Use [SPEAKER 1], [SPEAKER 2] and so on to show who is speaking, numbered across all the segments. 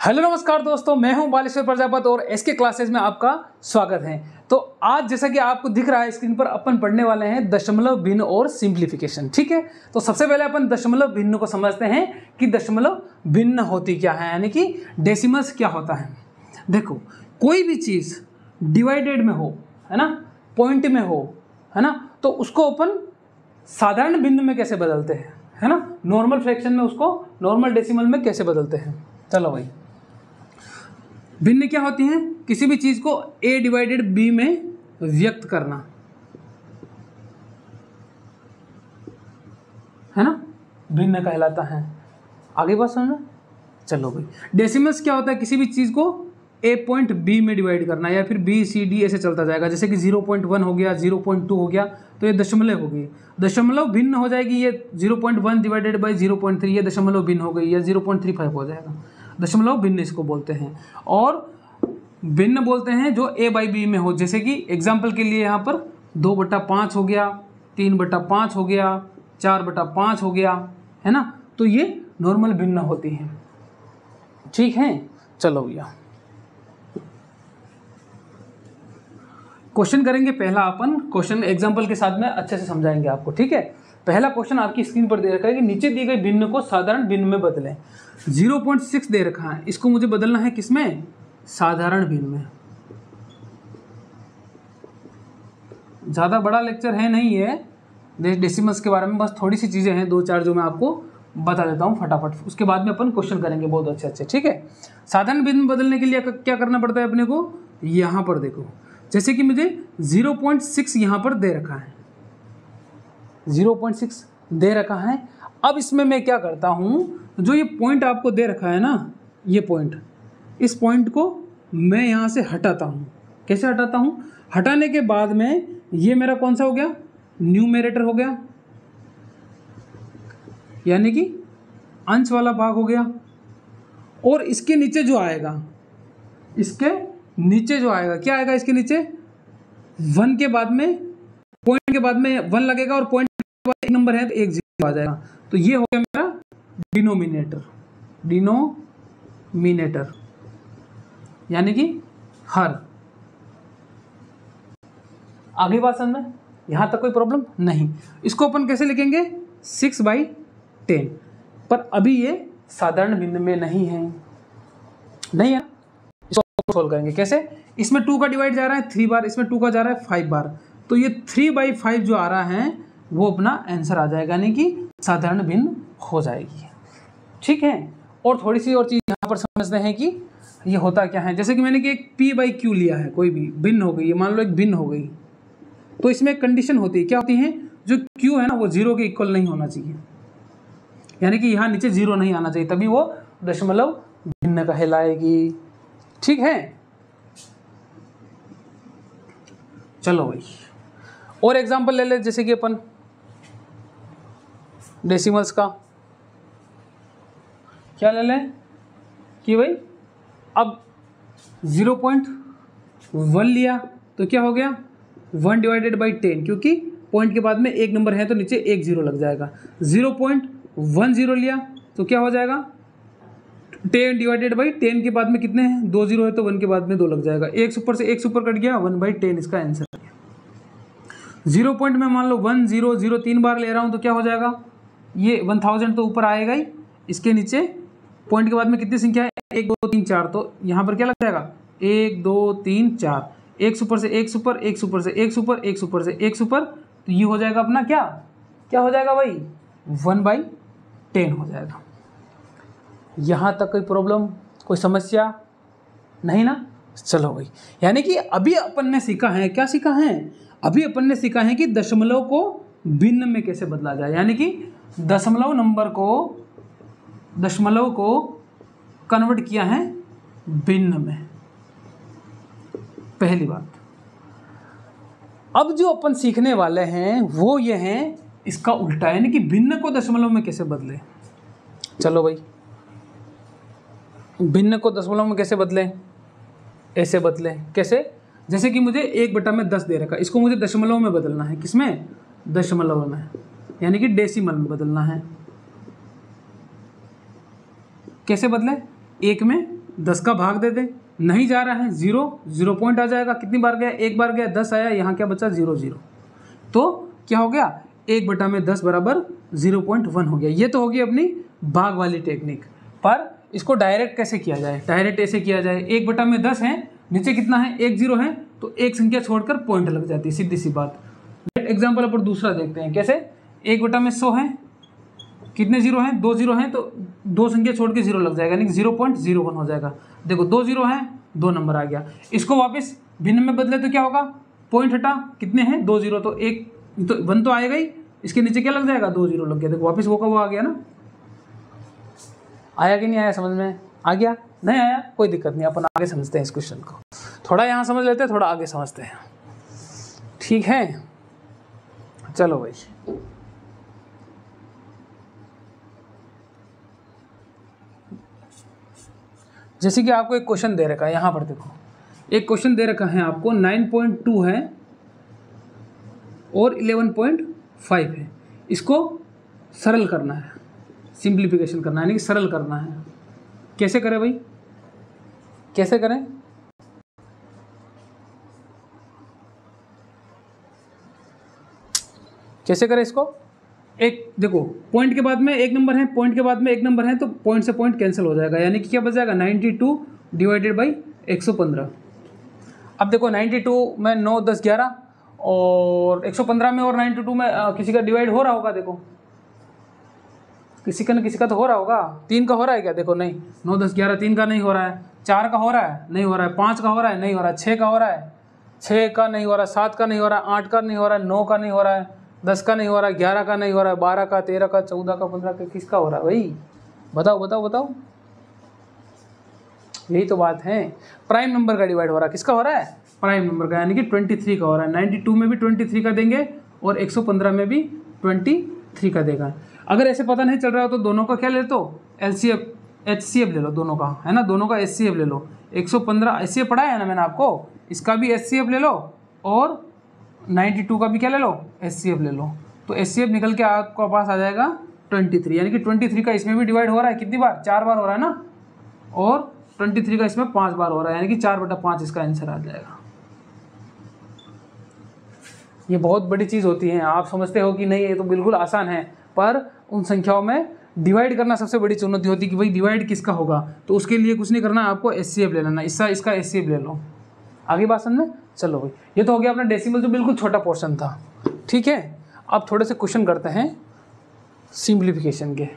[SPEAKER 1] Hello नमस्कार दोस्तों, मैं हूं बालेश्वर प्रजापति और एसके क्लासेस में आपका स्वागत है। तो आज जैसा कि आपको दिख रहा है स्क्रीन पर, अपन पढ़ने वाले हैं दशमलव भिन्न और सिंप्लीफिकेशन। ठीक है, तो सबसे पहले अपन दशमलव भिन्न को समझते हैं कि दशमलव भिन्न होती क्या है, यानी कि डेसिमल्स क्या होता है। देखो, कोई भी चीज़ डिवाइडेड में हो, है ना, पॉइंट में हो, है ना, तो उसको अपन साधारण भिन्न में कैसे बदलते हैं, है ना, नॉर्मल फ्रैक्शन में उसको नॉर्मल डेसिमल में कैसे बदलते हैं। चलो भाई, भिन्न क्या होती हैं? किसी भी चीज को a डिवाइडेड b में व्यक्त करना, है ना, भिन्न कहलाता है। आगे बात समझना। चलो भाई, डेसिमल्स क्या होता है? किसी भी चीज को a पॉइंट b में डिवाइड करना, या फिर b c d ऐसे चलता जाएगा। जैसे कि 0.1 हो गया, 0.2 हो गया, तो ये दशमलव हो गई। दशमलव भिन्न हो जाएगी ये 0.1 डिवाइडेड बाई 0.3, ये दशमलव भिन्न हो गई, या 0.35 हो जाएगा। दशमलव भिन्न इसको बोलते हैं। और भिन्न बोलते हैं जो a बाई बी में हो। जैसे कि एग्जाम्पल के लिए यहाँ पर 2/5 हो गया, 3/5 हो गया, 4/5 हो गया, है ना, तो ये नॉर्मल भिन्न होती है। ठीक है, चलो भैया क्वेश्चन करेंगे। पहला अपन क्वेश्चन एग्जाम्पल के साथ में अच्छे से समझाएंगे आपको। ठीक है, पहला क्वेश्चन आपकी स्क्रीन पर दे रखा है कि नीचे दी गई भिन्न को साधारण भिन्न में बदलें। 0.6 दे रखा है, इसको मुझे बदलना है किसमें? साधारण भिन्न में। ज़्यादा बड़ा लेक्चर है नहीं है डेसिमल्स के बारे में, बस थोड़ी सी चीज़ें हैं, 2-4 जो मैं आपको बता देता हूँ फटाफट। उसके बाद में अपन क्वेश्चन करेंगे बहुत अच्छे। ठीक है, साधारण भिन्न में बदलने के लिए क्या करना पड़ता है अपने को? यहाँ पर देखो, जैसे कि मुझे 0.6 यहाँ पर दे रखा है, 0.6 दे रखा है। अब इसमें मैं क्या करता हूँ, जो ये पॉइंट आपको दे रखा है ना, ये पॉइंट, इस पॉइंट को मैं यहाँ से हटाता हूँ। कैसे हटाता हूँ? हटाने के बाद में ये मेरा कौन सा हो गया? न्यूमरेटर हो गया, यानी कि अंश वाला भाग हो गया। और इसके नीचे जो आएगा, इसके नीचे जो आएगा, क्या आएगा इसके नीचे? 1 के बाद में, पॉइंट के बाद में 1 लगेगा, और पॉइंट के बाद एक नंबर है तो 1 0 आ जाएगा। तो ये हो गया मेरा डिनोमिनेटर, यानी कि हर। आगे बात समझ में? यहां तक कोई प्रॉब्लम नहीं। इसको अपन कैसे लिखेंगे? 6/10। पर अभी ये साधारण भिन्न में नहीं है, इसको सोल्व करेंगे कैसे? इसमें 2 का डिवाइड जा रहा है 3 बार, इसमें 2 का जा रहा है 5 बार, तो ये 3/5 जो आ रहा है वो अपना आंसर आ जाएगा, यानी कि साधारण भिन्न हो जाएगी। ठीक है, और थोड़ी सी और चीज़ यहाँ पर समझते हैं कि ये होता क्या है। जैसे कि मैंने कि एक p/q लिया है, कोई भी भिन्न हो गई, मान लो एक भिन्न हो गई, तो इसमें एक कंडीशन होती है। क्या होती है? जो q है ना, वो 0 के इक्वल नहीं होना चाहिए, यानी कि यहाँ नीचे 0 नहीं आना चाहिए, तभी वो दशमलव भिन्न कहलाएगी। ठीक है, चलो भाई और एग्जांपल ले ले। जैसे कि अपन डेसिमल्स का क्या ले लें कि भाई अब 0.1 लिया तो क्या हो गया? 1 डिवाइडेड बाई 10, क्योंकि पॉइंट के बाद में एक नंबर है तो नीचे 1 0 लग जाएगा। 0.10 लिया तो क्या हो जाएगा? 10 डिवाइडेड बाई 10 के बाद में कितने हैं? 2 0 है तो 1 के बाद में 2 लग जाएगा। एक सुपर कट गया, 1/10 इसका आंसर। 0 पॉइंट में मान लो 1 0 0 3 बार ले रहा हूँ तो क्या हो जाएगा? ये 1000 तो ऊपर आएगा ही, इसके नीचे पॉइंट के बाद में कितनी संख्या है? 1 2 3 4, तो यहाँ पर क्या लग जाएगा? 1 2 3 4, एक सुपर से एक सुपर, एक सुपर से एक सुपर, एक सुपर से एक सुपर, तो ये हो जाएगा अपना क्या हो जाएगा भाई? 1/10 हो जाएगा। यहाँ तक कोई प्रॉब्लम, कोई समस्या नहीं ना? चलो भाई, यानी कि अभी अपन ने सीखा है, क्या सीखा है? अभी अपन ने सीखा है कि दशमलव को भिन्न में कैसे बदला जाए, यानी कि दशमलव को कन्वर्ट किया है भिन्न में। पहली बात। अब जो अपन सीखने वाले हैं वो ये हैं इसका उल्टा, यानी कि भिन्न को दशमलव में कैसे बदले। चलो भाई, भिन्न को दशमलव में कैसे बदलें? ऐसे बदलें। कैसे? जैसे कि मुझे 1/10 दे रखा, इसको मुझे दशमलव में बदलना है। किसमें? दशमलव में, यानी कि डेसिमल में बदलना है। कैसे बदले? 1 में 10 का भाग दे दे, नहीं जा रहा है, 0 पॉइंट आ जाएगा। कितनी बार गया, एक बार गया, 10 आया, यहाँ क्या बचा 0 तो क्या हो गया 1/10 बराबर 0.1 हो गया। ये तो होगी अपनी भाग वाली टेक्निक। पर इसको डायरेक्ट कैसे किया जाए, डायरेक्ट ऐसे किया जाए, 1/10 है, नीचे कितना है 1 0 है, तो एक संख्या छोड़कर पॉइंट लग जाती है, सीधी सी बात। एग्जाम्पल अपन दूसरा देखते हैं कैसे। 1/100 है, कितने जीरो हैं, 2 0 हैं, तो 2 संख्या छोड़ के 0 लग जाएगा, यानी कि 0.01 हो जाएगा। देखो 2 0 हैं, 2 नंबर आ गया। इसको वापस भिन्न में बदले तो क्या होगा, पॉइंट हटा, कितने हैं 2 0, तो 1 तो आएगा ही, इसके नीचे क्या लग जाएगा 2 0 लग गया। देखो वापस वो का वो आ गया ना। आया कि नहीं आया, समझ में आ गया, नहीं आया कोई दिक्कत नहीं, अपन आगे समझते हैं इस क्वेश्चन को। थोड़ा यहाँ समझ लेते हैं, थोड़ा आगे समझते हैं, ठीक है। चलो भाई, जैसे कि आपको एक क्वेश्चन दे रखा है, यहाँ पर देखो एक क्वेश्चन दे रखा है आपको, 9.2 है और 11.5 है। इसको सरल करना है, सिंप्लीफिकेशन करना है, यानी कि सरल करना है। कैसे करें भाई, कैसे करें, कैसे करें इसको। एक देखो पॉइंट के बाद में एक नंबर है, पॉइंट के बाद में एक नंबर है, तो पॉइंट से पॉइंट कैंसिल हो जाएगा, यानी कि क्या बच जाएगा 92 डिवाइडेड बाई 115। अब देखो 92 में 9 10 11 और 115 में और 92 में किसी का डिवाइड हो रहा होगा। देखो किसी का न किसी का तो हो रहा होगा। 3 का हो रहा है क्या, देखो नहीं, 9 10 11 3 का नहीं हो रहा है, 4 का हो रहा है नहीं हो रहा है, 5 का हो रहा है नहीं हो रहा है, 6 का हो रहा है, 6 का नहीं हो रहा है, 7 का नहीं हो रहा है, 8 का नहीं हो रहा है, 9 का नहीं हो रहा है, 10 का नहीं हो रहा है, 11 का नहीं हो रहा है, 12 का, 13 का, 14 का, 15 का, किसका हो रहा है भाई, बताओ बताओ बताओ। यही तो बात है, प्राइम नंबर का डिवाइड हो रहा है, किसका हो रहा है, प्राइम नंबर का, यानी कि 23 का हो रहा है। 92 में भी 23 का देंगे और 115 में भी 23 का देगा। अगर ऐसे पता नहीं चल रहा हो तो दोनों का क्या ले लो, LCF HCF ले लो दोनों का, है ना, दोनों का HCF ले लो। 115 HCF पढ़ाया है ना मैंने आपको, इसका भी HCF ले लो और 92 का भी क्या ले लो, HCF ले लो। तो HCF निकल के आपके पास आ जाएगा 23, यानी कि 23 का इसमें भी डिवाइड हो रहा है, कितनी बार, 4 बार हो रहा है ना, और 23 का इसमें 5 बार हो रहा है, यानी कि 4/5 इसका आंसर आ जाएगा। ये बहुत बड़ी चीज़ होती है, आप समझते हो कि नहीं ये तो बिल्कुल आसान है, पर उन संख्याओं में डिवाइड करना सबसे बड़ी चुनौती होती है कि भाई डिवाइड किसका होगा। तो उसके लिए कुछ नहीं करना, आपको HCF ले लेना, इसका HCF ले लो। आगे बात समझ में, चलो भाई, ये तो हो गया अपना डेसिमल, जो बिल्कुल छोटा पोर्शन था, ठीक है। अब थोड़े से क्वेश्चन करते हैं सिंप्लीफिकेशन के।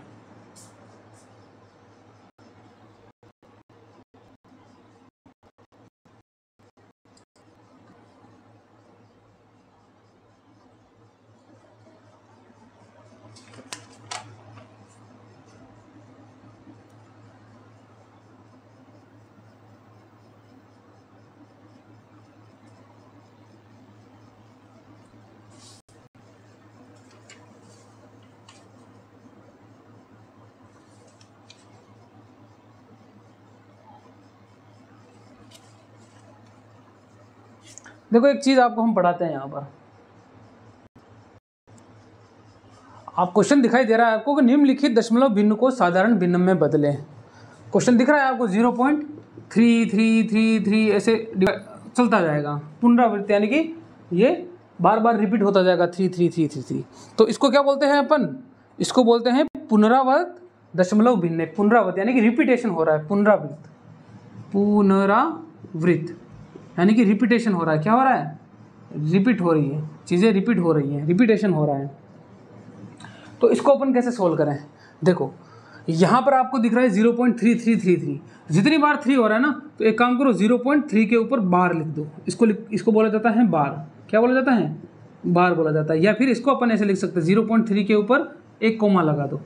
[SPEAKER 1] देखो एक चीज़ आपको हम पढ़ाते हैं यहाँ पर, आप क्वेश्चन दिखाई दे रहा है आपको कि निम्नलिखित दशमलव भिन्न को साधारण भिन्न में बदलें। क्वेश्चन दिख रहा है आपको, 0.3333 ऐसे चलता जाएगा, पुनरावृत्ति, यानी कि ये बार बार रिपीट होता जाएगा 33333। तो इसको क्या बोलते हैं अपन, इसको बोलते हैं पुनरावृत दशमलव भिन्न। पुनरावृत्त यानी कि रिपीटेशन हो रहा है, पुनरावृत्त, पुनरावृत्त यानी कि रिपीटेशन हो रहा है। क्या हो रहा है, रिपीट हो रही है, चीज़ें रिपीट हो रही हैं, रिपीटेशन हो रहा है। तो इसको अपन कैसे सोल्व करें, देखो यहाँ पर आपको दिख रहा है 0.3333, जितनी बार 3 हो रहा है ना, तो एक काम करो 0.3 के ऊपर बार लिख दो। इसको बोला जाता है बार, क्या बोला जाता है, बार बोला जाता है। या फिर इसको अपन ऐसे लिख सकते हैं 0.3 के ऊपर एक कोमा लगा दो,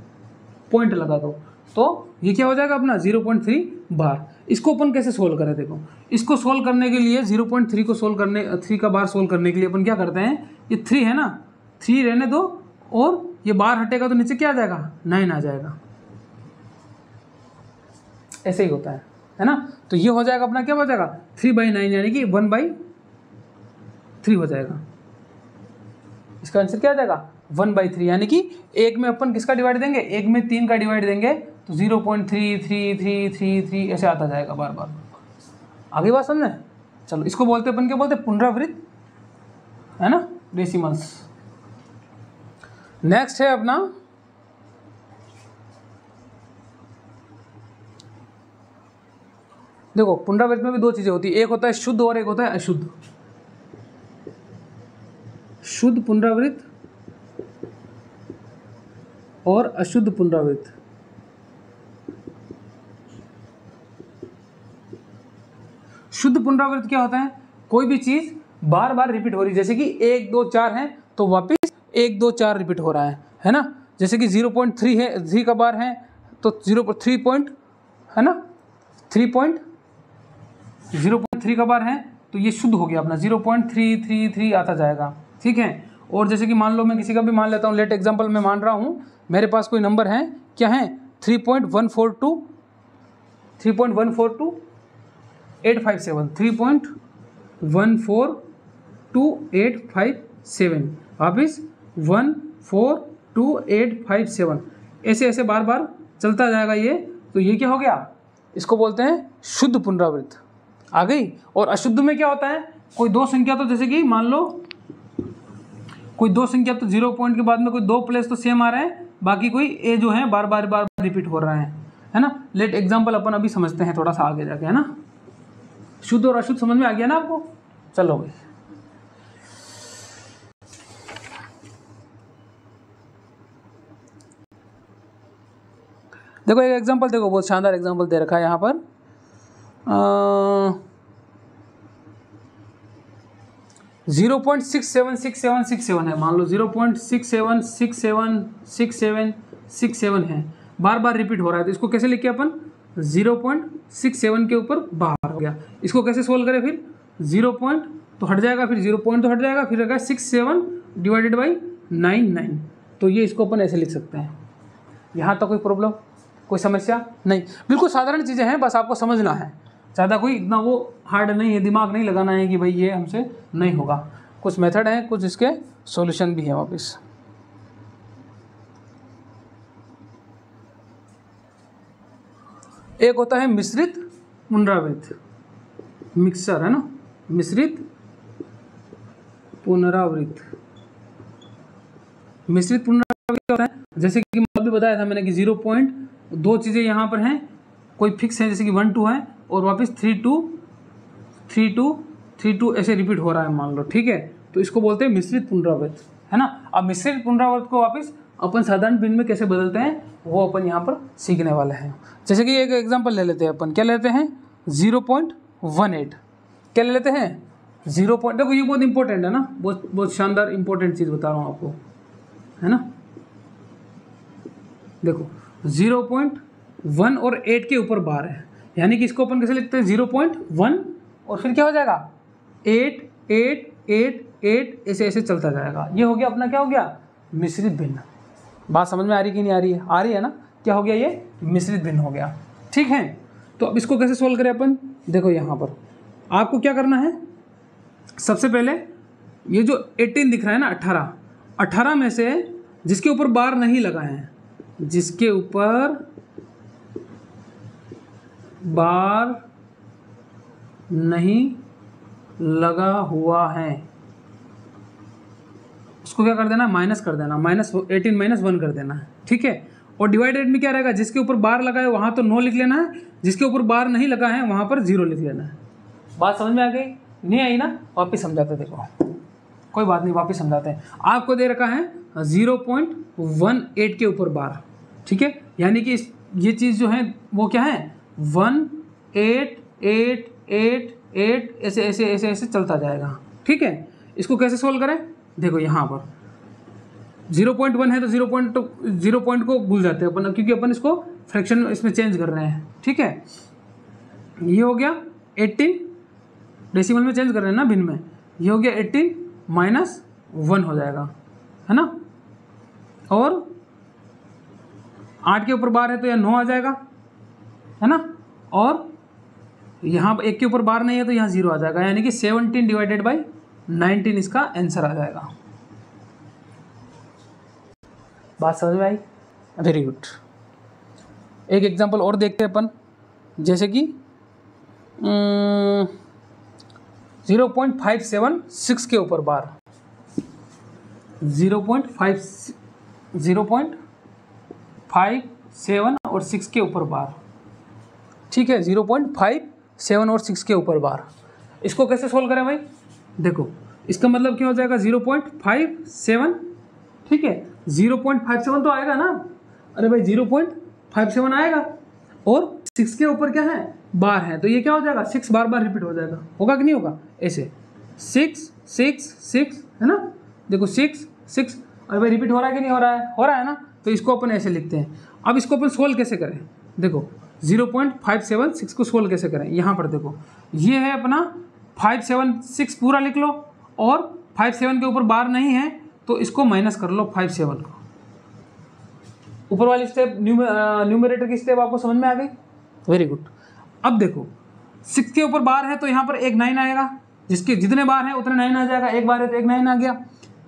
[SPEAKER 1] पॉइंट लगा दो, तो ये क्या हो जाएगा अपना 0.3 बार। इसको अपन कैसे सोल्व करें, देखो इसको सोल्व करने के लिए 0.3 को सोल्व करने, 3 का बार सोल्व करने के लिए अपन क्या करते हैं, ये 3 है ना, 3 रहने दो और ये बार हटेगा तो नीचे क्या आ जाएगा, 9 आ जाएगा। ऐसे ही होता है ना। तो ये हो जाएगा अपना, क्या हो जाएगा 3/9, यानी कि 1/3 हो जाएगा। इसका आंसर क्या आ जाएगा 1/3, यानी कि एक में अपन किसका डिवाइड देंगे, एक में 3 का डिवाइड देंगे, तो तो 0.3333 ऐसे आता जाएगा बार बार। आगे बात समझे? चलो इसको बोलते अपन क्या बोलते हैं, पुनरावृत्त, है ना, डेसिमल्स। नेक्स्ट है अपना देखो, पुनरावृत्त में भी दो चीजें होती है, एक होता है शुद्ध और एक होता है अशुद्ध। शुद्ध पुनरावृत्त और अशुद्ध पुनरावृत्त। शुद्ध पुनरावृत्त क्या होता है, कोई भी चीज बार बार रिपीट हो रही है, जैसे कि 1 2 4 है तो वापिस 1 2 4 रिपीट हो रहा है ना। जैसे कि 0.3 है, 3 का बार है तो 0.3 पॉइंट, है ना, 0.3 का बार है तो ये शुद्ध हो गया अपना, 0.333 आता जाएगा, ठीक है। और जैसे कि मान लो मैं किसी का भी मान लेता हूँ, लेट एग्जांपल मैं मान रहा हूँ, मेरे पास कोई नंबर है, क्या है, 3.142857, 3.142857, वापिस 142,857, ऐसे ऐसे बार बार चलता जाएगा ये। तो ये क्या हो गया, इसको बोलते हैं शुद्ध पुनरावृत्त। आ गई। और अशुद्ध में क्या होता है, कोई दो संख्या, तो जैसे कि मान लो कोई दो संख्या, तो 0 पॉइंट के बाद में कोई 2 प्लेस तो सेम आ रहा है, बाकी कोई ए जो है बार बार रिपीट हो रहा है ना। लेट एग्जांपल अपन अभी समझते हैं थोड़ा सा आगे जाके, है ना। शुद्ध और अशुद्ध समझ में आ गया ना आपको? चलो भाई, देखो एक एग्जांपल, देखो बहुत शानदार एग्जांपल दे रखा है यहाँ पर। 0.676767 है, मान लो 0.67676767 है, बार बार रिपीट हो रहा है, तो इसको कैसे लिखे अपन, 0.67 के ऊपर बार हो गया। इसको कैसे सोल्व करें फिर, 0 पॉइंट तो हट जाएगा, फिर 0 पॉइंट तो हट जाएगा, फिर रहेगा 67 डिवाइडेड बाई 99। तो ये इसको अपन ऐसे लिख सकते हैं। यहाँ तक कोई प्रॉब्लम, कोई समस्या नहीं, बिल्कुल साधारण चीज़ें हैं, बस आपको समझना है, ज़्यादा कोई इतना वो हार्ड नहीं है, दिमाग नहीं लगाना है कि भाई ये हमसे नहीं होगा। कुछ मेथड है, कुछ इसके सॉल्यूशन भी है वापस। एक होता है मिश्रित पुनरावृत्त, मिक्सर, है ना, मिश्रित पुनरावृत्त। मिश्रित पुनरावृत्त क्या होता है, जैसे कि मैं अभी बताया था मैंने कि 0 पॉइंट, दो चीज़ें यहाँ पर हैं, कोई फिक्स है जैसे कि 1 2 है, और वापस 3 2 3 2 3 2 ऐसे रिपीट हो रहा है मान लो, ठीक है। तो इसको बोलते हैं मिश्रित पुनरावृत्त, है ना। अब मिश्रित पुनरावृत्त को वापस अपन साधारण पिन में कैसे बदलते हैं वो अपन यहाँ पर सीखने वाले हैं। जैसे कि एक एग्जांपल ले लेते हैं अपन, क्या लेते हैं, 0.18, क्या ले लेते हैं, 0 पॉइंट, देखो ये बहुत इंपॉर्टेंट है ना, बहुत शानदार इंपॉर्टेंट चीज़ बता रहा हूँ आपको, है ना। देखो 0.1 और 8 के ऊपर बार है, यानी कि इसको अपन कैसे लिखते हैं, 0.1 और फिर क्या हो जाएगा 8 8 8 8 ऐसे ऐसे चलता जाएगा। ये हो गया अपना, क्या हो गया, मिश्रित भिन्न। बात समझ में आ रही कि नहीं आ रही है? आ रही है ना। क्या हो गया, ये मिश्रित भिन्न हो गया, ठीक है। तो अब इसको कैसे सोल्व करें अपन, देखो यहाँ पर आपको क्या करना है, सबसे पहले ये जो 18 दिख रहा है ना, 18 में से जिसके ऊपर बार नहीं लगा है, जिसके ऊपर बार नहीं लगा हुआ है उसको क्या कर देना, माइनस कर देना, -18 -1 कर देना है, ठीक है। और डिवाइडेड में क्या रहेगा, जिसके ऊपर बार लगा है वहाँ तो 9 लिख लेना है, जिसके ऊपर बार नहीं लगा है वहाँ पर 0 लिख लेना है। बात समझ में आ गई? नहीं आई ना, वापिस समझाते, देखो कोई बात नहीं, वापिस समझाते हैं। आपको दे रखा है 0.18 के ऊपर बार, ठीक है, यानी कि ये चीज़ जो है वो क्या है, 1 8 8 8 8 ऐसे ऐसे ऐसे ऐसे चलता जाएगा, ठीक है। इसको कैसे सोल्व करें, देखो यहाँ पर 0.1 है तो 0 पॉइंट को भूल जाते हैं अपन, क्योंकि अपन इसको फ्रैक्शन में इसमें चेंज कर रहे हैं, ठीक है। ये हो गया 18, डेसिमल में चेंज कर रहे हैं ना, भिन्न में, ये हो गया 18 -1 हो जाएगा, है ना। और 8 के ऊपर बार है तो यह 9 आ जाएगा, है ना। और यहाँ 1 के ऊपर बार नहीं है तो यहाँ 0 आ जाएगा, यानी कि 17 डिवाइडेड बाई 19 इसका आंसर आ जाएगा। बात समझ में आई? Very good. एक एग्जांपल और देखते हैं अपन, जैसे कि 0.576 के ऊपर बार, 0.57 और 6 के ऊपर बार, ठीक है, 0.57 और 6 के ऊपर बार। इसको कैसे सोल्व करें भाई? देखो इसका मतलब क्या हो जाएगा, 0.57, ठीक है, 0.57 तो आएगा ना, अरे भाई 0.57 आएगा, और 6 के ऊपर क्या है, बार है, तो ये क्या हो जाएगा, 6 बार बार रिपीट हो जाएगा, होगा कि नहीं होगा? ऐसे 6 6 6 है ना, देखो 6 6, अरे भाई रिपीट हो रहा है कि नहीं हो रहा है? हो रहा है ना, तो इसको अपन ऐसे लिखते हैं। अब इसको अपन सोल्व कैसे करें? देखो 0.576 को सोल्व कैसे करें, यहाँ पर देखो ये है अपना 576 पूरा लिख लो, और 57 के ऊपर बार नहीं है तो इसको माइनस कर लो 57 को। ऊपर वाली स्टेप न्यूमरेटर की स्टेप आपको समझ में आ गई? Very good. अब देखो 6 के ऊपर बार है तो यहाँ पर एक 9 आएगा, जिसके जितने बार है उतने 9 आ जाएगा, एक बार है तो एक 9 आ गया।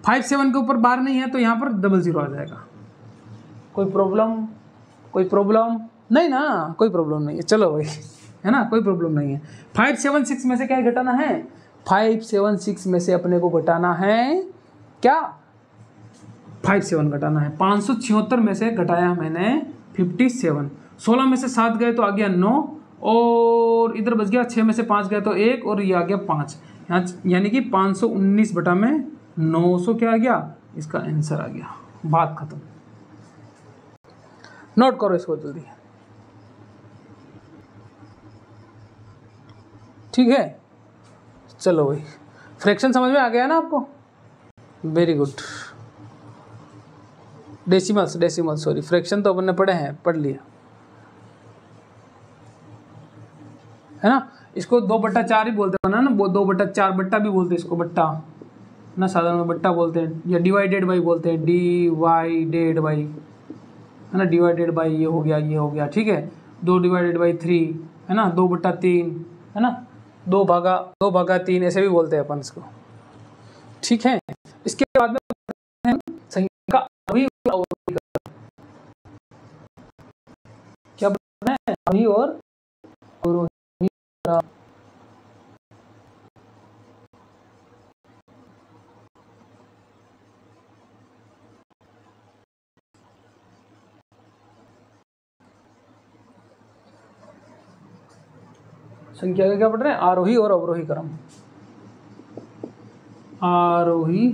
[SPEAKER 1] 57 के ऊपर बार नहीं है तो यहाँ पर 00 आ जाएगा। कोई प्रॉब्लम? कोई प्रॉब्लम नहीं ना, कोई प्रॉब्लम नहीं है, चलो भाई, है ना, कोई प्रॉब्लम नहीं है। 576 में से क्या घटाना है? 576 में से अपने को घटाना है क्या? 57 घटाना है। 576 में से घटाया मैंने 57, 16 में से 7 गए तो आ गया 9, और इधर बच गया 6 में से 5 गए तो 1, और ये आ गया 5, यहाँ यानी कि 519 बटा में 900 क्या आ गया, इसका आंसर आ गया। बात खत्म। नोट करो इसको जल्दी, ठीक है। चलो भाई, फ्रैक्शन समझ में आ गया ना आपको? Very good. Decimal sorry, fraction तो अपन ने पढ़े हैं, पढ़ लिया है ना। इसको 2/4 ही बोलते हैं ना, 2/4 बट्टा भी बोलते हैं इसको, बट्टा ना, साधारण में बट्टा बोलते हैं, या डिवाइडेड बाई बोलते हैं, डिवाइडेड बाई, है ना, डिवाइडेड बाई ये हो गया, ठीक है। 2/3 है ना, 2/3 है ना, 2/3 ऐसे भी बोलते हैं अपन इसको, ठीक है। इसके बाद में संख्या का अवयवी और अवरोही क्रम। क्या बोलते हैं? अवयवी और अवरोही क्रम। संख्या का क्या पढ़ रहे हैं? आरोही और अवरोही क्रम, आरोही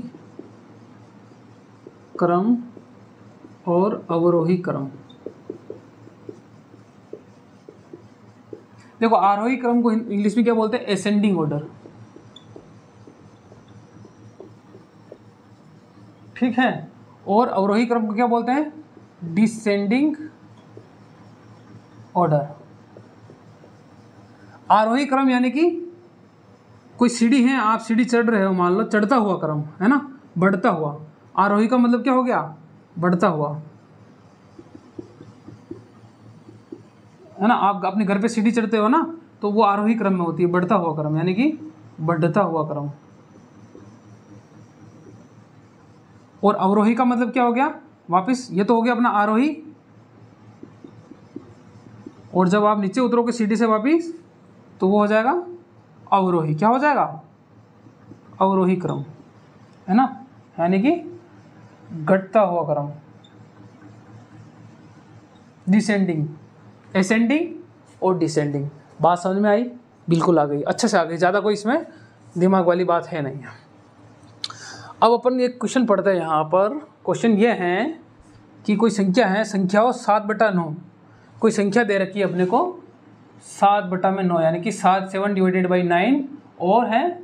[SPEAKER 1] क्रम और अवरोही क्रम। देखो आरोही क्रम को इंग्लिश में क्या बोलते हैं? असेंडिंग ऑर्डर, ठीक है। और अवरोही क्रम को क्या बोलते हैं? Descending order. आरोही क्रम यानी कि कोई सीढ़ी है, आप सीढ़ी चढ़ रहे हो, मान लो चढ़ता हुआ क्रम है ना, बढ़ता हुआ। आरोही का मतलब क्या हो गया? बढ़ता हुआ, है ना। आप अपने घर पे सीढ़ी चढ़ते हो ना, तो वो आरोही क्रम में होती है, बढ़ता हुआ क्रम, यानी कि बढ़ता हुआ क्रम। और अवरोही का मतलब क्या हो गया? वापस ये तो हो गया अपना आरोही, और जब आप नीचे उतरोगे सीढ़ी से वापस तो वो हो जाएगा अवरोही। क्या हो जाएगा? अवरोही क्रम, है ना, यानी कि घटता हुआ क्रम। डिसेंडिंग, असेंडिंग और डिसेंडिंग। बात समझ में आई? बिल्कुल आ गई, अच्छे से आ गई, ज़्यादा कोई इसमें दिमाग वाली बात है नहीं। अब अपन एक क्वेश्चन पढ़ते हैं यहाँ पर। क्वेश्चन ये है कि कोई संख्या है, संख्या हो 7/9, कोई संख्या दे रखी है अपने को 7/9, यानी कि 7 डिवाइडेड बाई 9, और है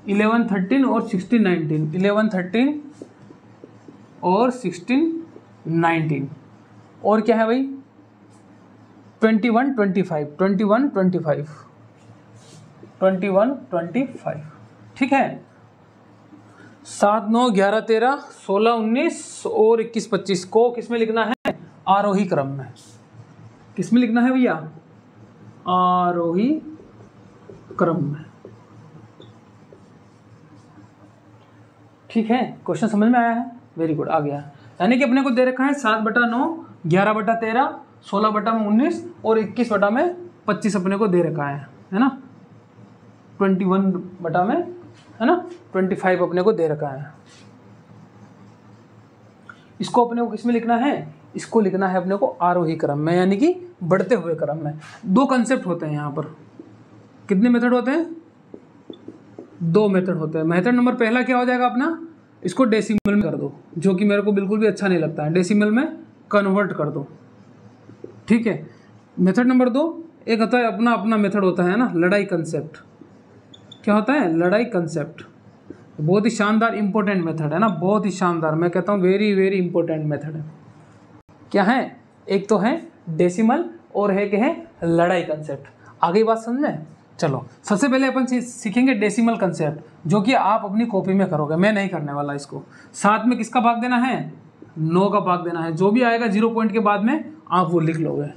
[SPEAKER 1] 11 13 और 16 19, 11 13 और 16 19, और क्या है भाई 21 25, 21 25, 21 25, ठीक है। 7 9 11 13 16 19 और 21 25 को किस में लिखना है? आरोही क्रम में। किस में लिखना है भैया? आरोही क्रम में, ठीक है। क्वेश्चन समझ में आया है? वेरी गुड, आ गया। यानी कि अपने को दे रखा है 7/9, 11/13, 16/19 और 21/25 अपने को दे रखा है ना, 21 में है ना 25 अपने को दे रखा है। इसको अपने को किस में लिखना है, इसको लिखना है अपने को आरोही क्रम में, यानी कि बढ़ते हुए क्रम में। दो कंसेप्ट होते हैं यहाँ पर, कितने मेथड होते हैं, दो मेथड होते हैं। मेथड नंबर पहला क्या हो जाएगा अपना, इसको डेसिमल में कर दो, जो कि मेरे को बिल्कुल भी अच्छा नहीं लगता है, डेसिमल में कन्वर्ट कर दो, ठीक है। मेथड नंबर 2 एक होता है अपना अपना मेथड होता है ना, लड़ाई कंसेप्ट। क्या होता है, लड़ाई कंसेप्ट। बहुत ही शानदार इंपॉर्टेंट मेथड है ना, बहुत ही शानदार, मैं कहता हूँ वेरी वेरी इंपॉर्टेंट मेथड है। क्या है, एक तो है डेसिमल और है कि है लड़ाई कंसेप्ट। आगे बात समझे, चलो सबसे पहले अपन सीखेंगे डेसिमल कंसेप्ट, जो कि आप अपनी कॉपी में करोगे, मैं नहीं करने वाला इसको। साथ में किसका भाग देना है, 9 का भाग देना है, जो भी आएगा 0 पॉइंट के बाद में आप वो लिख लोगे।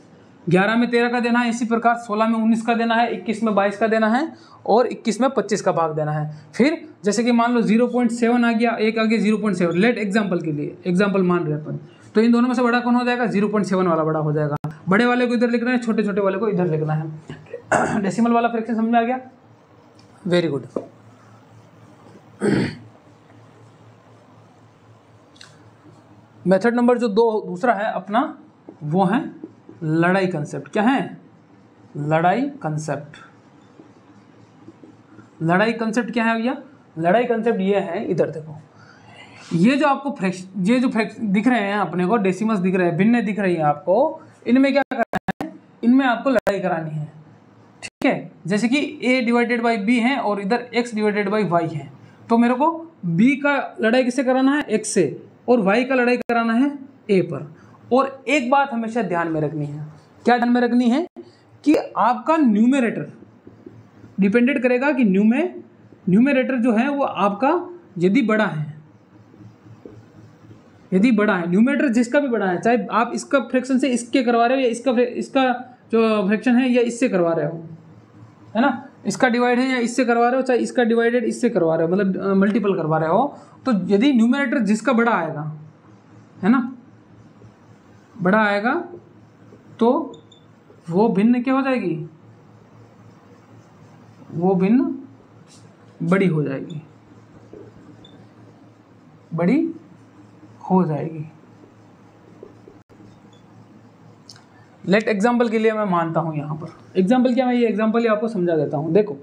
[SPEAKER 1] 11 में 13 का देना है, इसी प्रकार 16 में 19 का देना है, 21 में 22 का देना है और 21 में 25 का भाग देना है। फिर जैसे कि मान लो 0.7 आ गया, एक आगे 0.7, लेट एग्जाम्पल के लिए एग्जाम्पल मान रहे अपन, तो इन दोनों में से बड़ा कौन हो जाएगा, 0.7 वाला बड़ा हो जाएगा। बड़े वाले को इधर लिखना है, छोटे छोटे वाले को इधर लिखना है। डेसिमल वाला फ्रैक्शन समझ में आ गया, वेरी गुड। मेथड नंबर जो दूसरा है अपना, वो है लड़ाई कंसेप्ट। क्या है, लड़ाई कंसेप्ट। लड़ाई कंसेप्ट क्या है भैया, लड़ाई कंसेप्ट ये है, इधर देखो, ये जो आपको ये जो फ्रैक्शन दिख रहे हैं अपने को, डेसिमल्स दिख रहे हैं, भिन्न दिख रही है आपको, इनमें क्या करना है, इनमें आपको लड़ाई करानी है, ठीक है। जैसे कि a/b है और इधर x/y है, तो मेरे को b का लड़ाई किससे कराना है, x से, और y का लड़ाई कराना है a पर। और एक बात हमेशा ध्यान में रखनी है, क्या ध्यान में रखनी है, कि आपका न्यूमेरेटर डिपेंडेंट करेगा कि न्यूमेरेटर जो है वो आपका यदि बड़ा है, यदि बड़ा है न्यूमेरेटर जिसका भी बड़ा है, चाहे आप इसका फ्रैक्शन से इसके करवा रहे हो या इसका जो फ्रैक्शन है या इससे करवा रहे हो, है ना, इसका डिवाइड है या इससे करवा रहे हो, चाहे इसका डिवाइडेड इससे करवा रहे हो, मतलब मल्टीपल करवा रहे हो, तो यदि न्यूमेरेटर जिसका बड़ा आएगा, है ना, बड़ा आएगा, तो वो भिन्न क्या हो जाएगी, वो भिन्न बड़ी हो जाएगी, बड़ी हो जाएगी। लेट एग्जाम्पल के लिए मैं मानता हूं यहां पर एग्जाम्पल क्या, मैं ये एग्जाम्पल ही आपको समझा देता हूं। देखो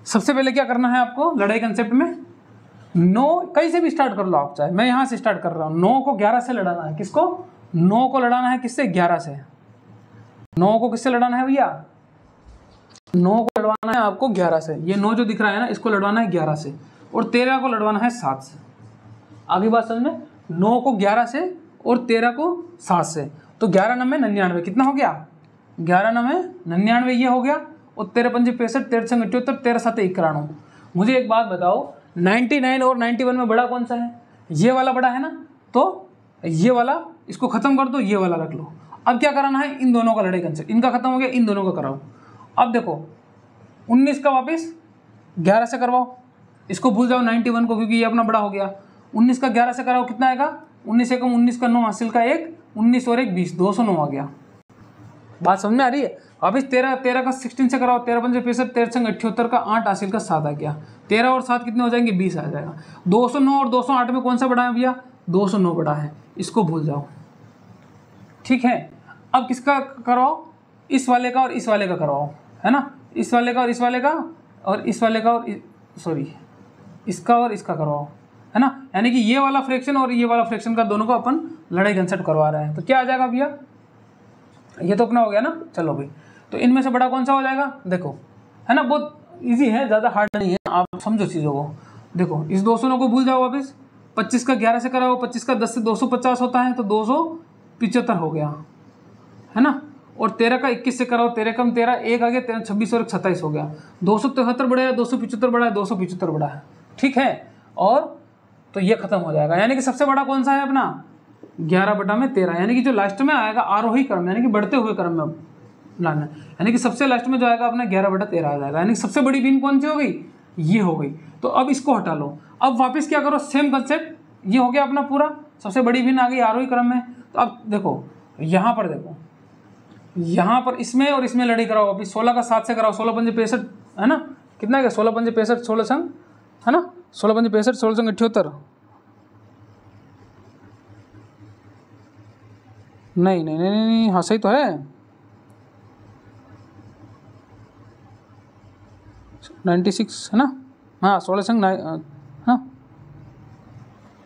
[SPEAKER 1] सबसे पहले क्या करना है आपको लड़ाई कंसेप्ट में, 9 कहीं से भी स्टार्ट कर लो आप, चाहे मैं यहां से स्टार्ट कर रहा हूं, 9 को 11 से लड़ाना है। किसको, 9 को लड़ाना है किससे, 11 से। 9 को किससे लड़ाना है भैया, 9 को लड़वाना है आपको 11 से। ये 9 जो दिख रहा है ना, इसको लड़वाना है 11 से, और 13 को लड़वाना है 7 से। आगे बात समझ में, 9 को 11 से और 13 को 7 से, तो 11 9 99, कितना हो गया, 11 9 99 ये हो गया, और 13 5 65, 13 6 78, 13 7 91। मुझे एक बात बताओ, 99 और 91 में बड़ा कौन सा है, ये वाला बड़ा है ना, तो ये वाला इसको खत्म कर दो, ये वाला रख लो। अब क्या कराना है, इन दोनों का लड़ाई कंसेप्ट, इनका खत्म हो गया, इन दोनों का कराओ। अब देखो 19 का वापस 11 से करवाओ, इसको भूल जाओ 91 को, क्योंकि ये अपना बड़ा हो गया। 19 का 11 से कराओ, कितना आएगा, 19 एकम 19 का 9 हासिल का 1, 19 और 1 20, 209 आ गया। बात समझ में आ रही है। वापिस 13 का 16 से कराओ, 13 5 65, 13 6 78 का 8 हासिल का 7 आ गया। 13 और 7 कितने हो जाएंगे, 20 आ जाएगा। 209 और 208 में कौन सा बड़ा है भैया, 209 बड़ा है, इसको भूल जाओ, ठीक है। अब किसका करवाओ, इस वाले का और इस वाले का करवाओ, है ना, इस वाले का और इस वाले का, और इस वाले का और सॉरी इसका और इसका करवाओ, है ना। यानी कि ये वाला फ्रैक्शन और ये वाला फ्रैक्शन का दोनों को अपन लड़ाई कंसेप्ट करवा रहे हैं। तो क्या आ जाएगा भैया, ये तो अपना हो गया ना। चलो भाई, तो इनमें से बड़ा कौन सा हो जाएगा, देखो, है ना, बहुत इजी है, ज़्यादा हार्ड नहीं है, आप समझो चीज़ों को। देखो इस 209 को भूल जाओ, वापस 25 का 11 से कराओ, 25 का 10 से 250 होता है, तो 275 हो गया, है ना। और 13 का 21 से कराओ, 13 कम 13, 1 आ गया, 13 26 और 1 27 हो गया। 273 बड़ा है, 275 बड़ा है, 275 बड़ा है, ठीक है। और तो ये खत्म हो जाएगा, यानी कि सबसे बड़ा कौन सा है अपना, 11/13, यानी कि जो लास्ट में आएगा आरोही क्रम, यानी कि बढ़ते हुए क्रम में लाना, यानी कि सबसे लास्ट में जो आएगा अपना 11/13 आ जाएगा, यानी कि सबसे बड़ी भिन्न कौन सी हो गई, ये हो गई। तो अब इसको हटा लो, अब वापस क्या करो, सेम कंसेप्ट, ये हो गया अपना पूरा, सबसे बड़ी भिन्न आ गई आरोही क्रम में। तो अब देखो यहाँ पर देखो, यहाँ पर इसमें और इसमें लड़ी कराओ, अभी 16 का 7 से कराओ, 16 पंजे 65 है ना, कितना है 16 पंजे 65, 16 संग है ना, 16 पंजे 65, 16 संग 78, नहीं नहीं नहीं नहीं, हाँ सही तो है, 96 है ना, हाँ 16 संग हाँ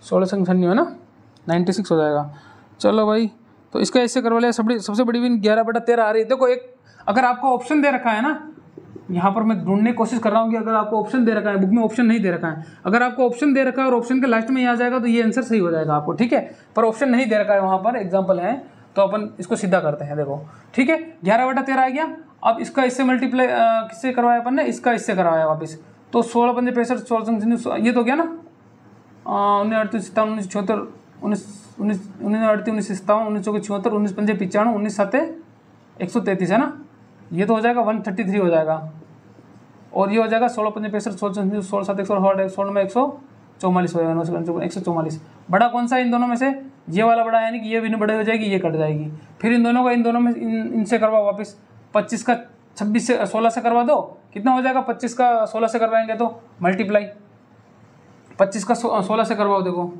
[SPEAKER 1] 16 संग 96 है ना, 96 हो जाएगा। चलो भाई, तो इसका ऐसे करवा लिया। सबसे बड़ी विन 11/13 आ रही है। देखो एक अगर आपको ऑप्शन दे रखा है ना, यहाँ पर मैं ढूंढने की कोशिश कर रहा हूँ कि अगर आपको ऑप्शन दे रखा है, बुक में ऑप्शन नहीं दे रखा है, अगर आपको ऑप्शन दे रखा है और ऑप्शन के लास्ट में ये आ जाएगा तो ये आंसर सही हो जाएगा आपको, ठीक है। पर ऑप्शन नहीं दे रखा है वहाँ पर, एग्जाम्पल है, तो अपन इसको सीधा करते हैं। देखो ठीक है, 11/13 आ गया। अब इसका इससे मल्टीप्लाई किससे करवाया अपन ने, इसका इससे करवाया वापस, तो 16 पंजे 65, 16 ये तो गया ना, 19 38 57 19 76 19 19 57 19 74 19 पंजे 95 19 7 133 है ना, ये तो हो जाएगा 133 हो जाएगा। और ये हो जाएगा 16 पंजे 65 16 7 16 में 144 हो जाएगा, 144। बड़ा कौन सा इन दोनों में से, ये वाला बड़ा, यानी कि ये भी बड़े हो जाएगी, ये कट जाएगी। फिर इन दोनों में इनसे करवाओ वापस, 25 का 26 से 16 से करवा दो, कितना हो जाएगा, 25 का 16 से करवाएंगे तो मल्टीप्लाई, 25 का 16 से करवाओ, देखो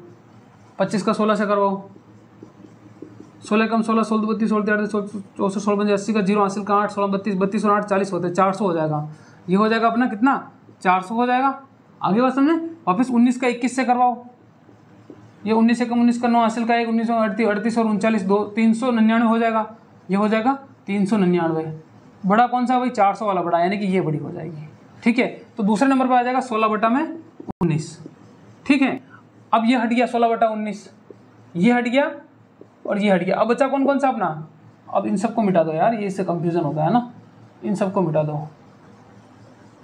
[SPEAKER 1] 25 का 16 से करवाओ, 16 कम 16 16 32 16 64 16 पंजे 80 का 0 हासिल का 8 16 32 32 और 8 40 होते हैं, 400 हो जाएगा। ये हो जाएगा अपना कितना, 400 हो जाएगा। आगे बात समझे, वापस 19 का 21 से करवाओ, ये 19 से कम 19 का 9 हासिल का 1 19 38 और 39 2 399 हो जाएगा। ये हो जाएगा 399। बड़ा कौन सा भाई, 400 वाला बड़ा, यानी कि ये बड़ी हो जाएगी, ठीक है। तो दूसरे नंबर पर आ जाएगा 16/19, ठीक है। अब ये हट गया 16/19, ये हट गया और ये हट गया। अब बचा कौन कौन सा अपना, अब इन सबको मिटा दो यार, ये इससे कंफ्यूजन होता है ना, इन सबको मिटा दो।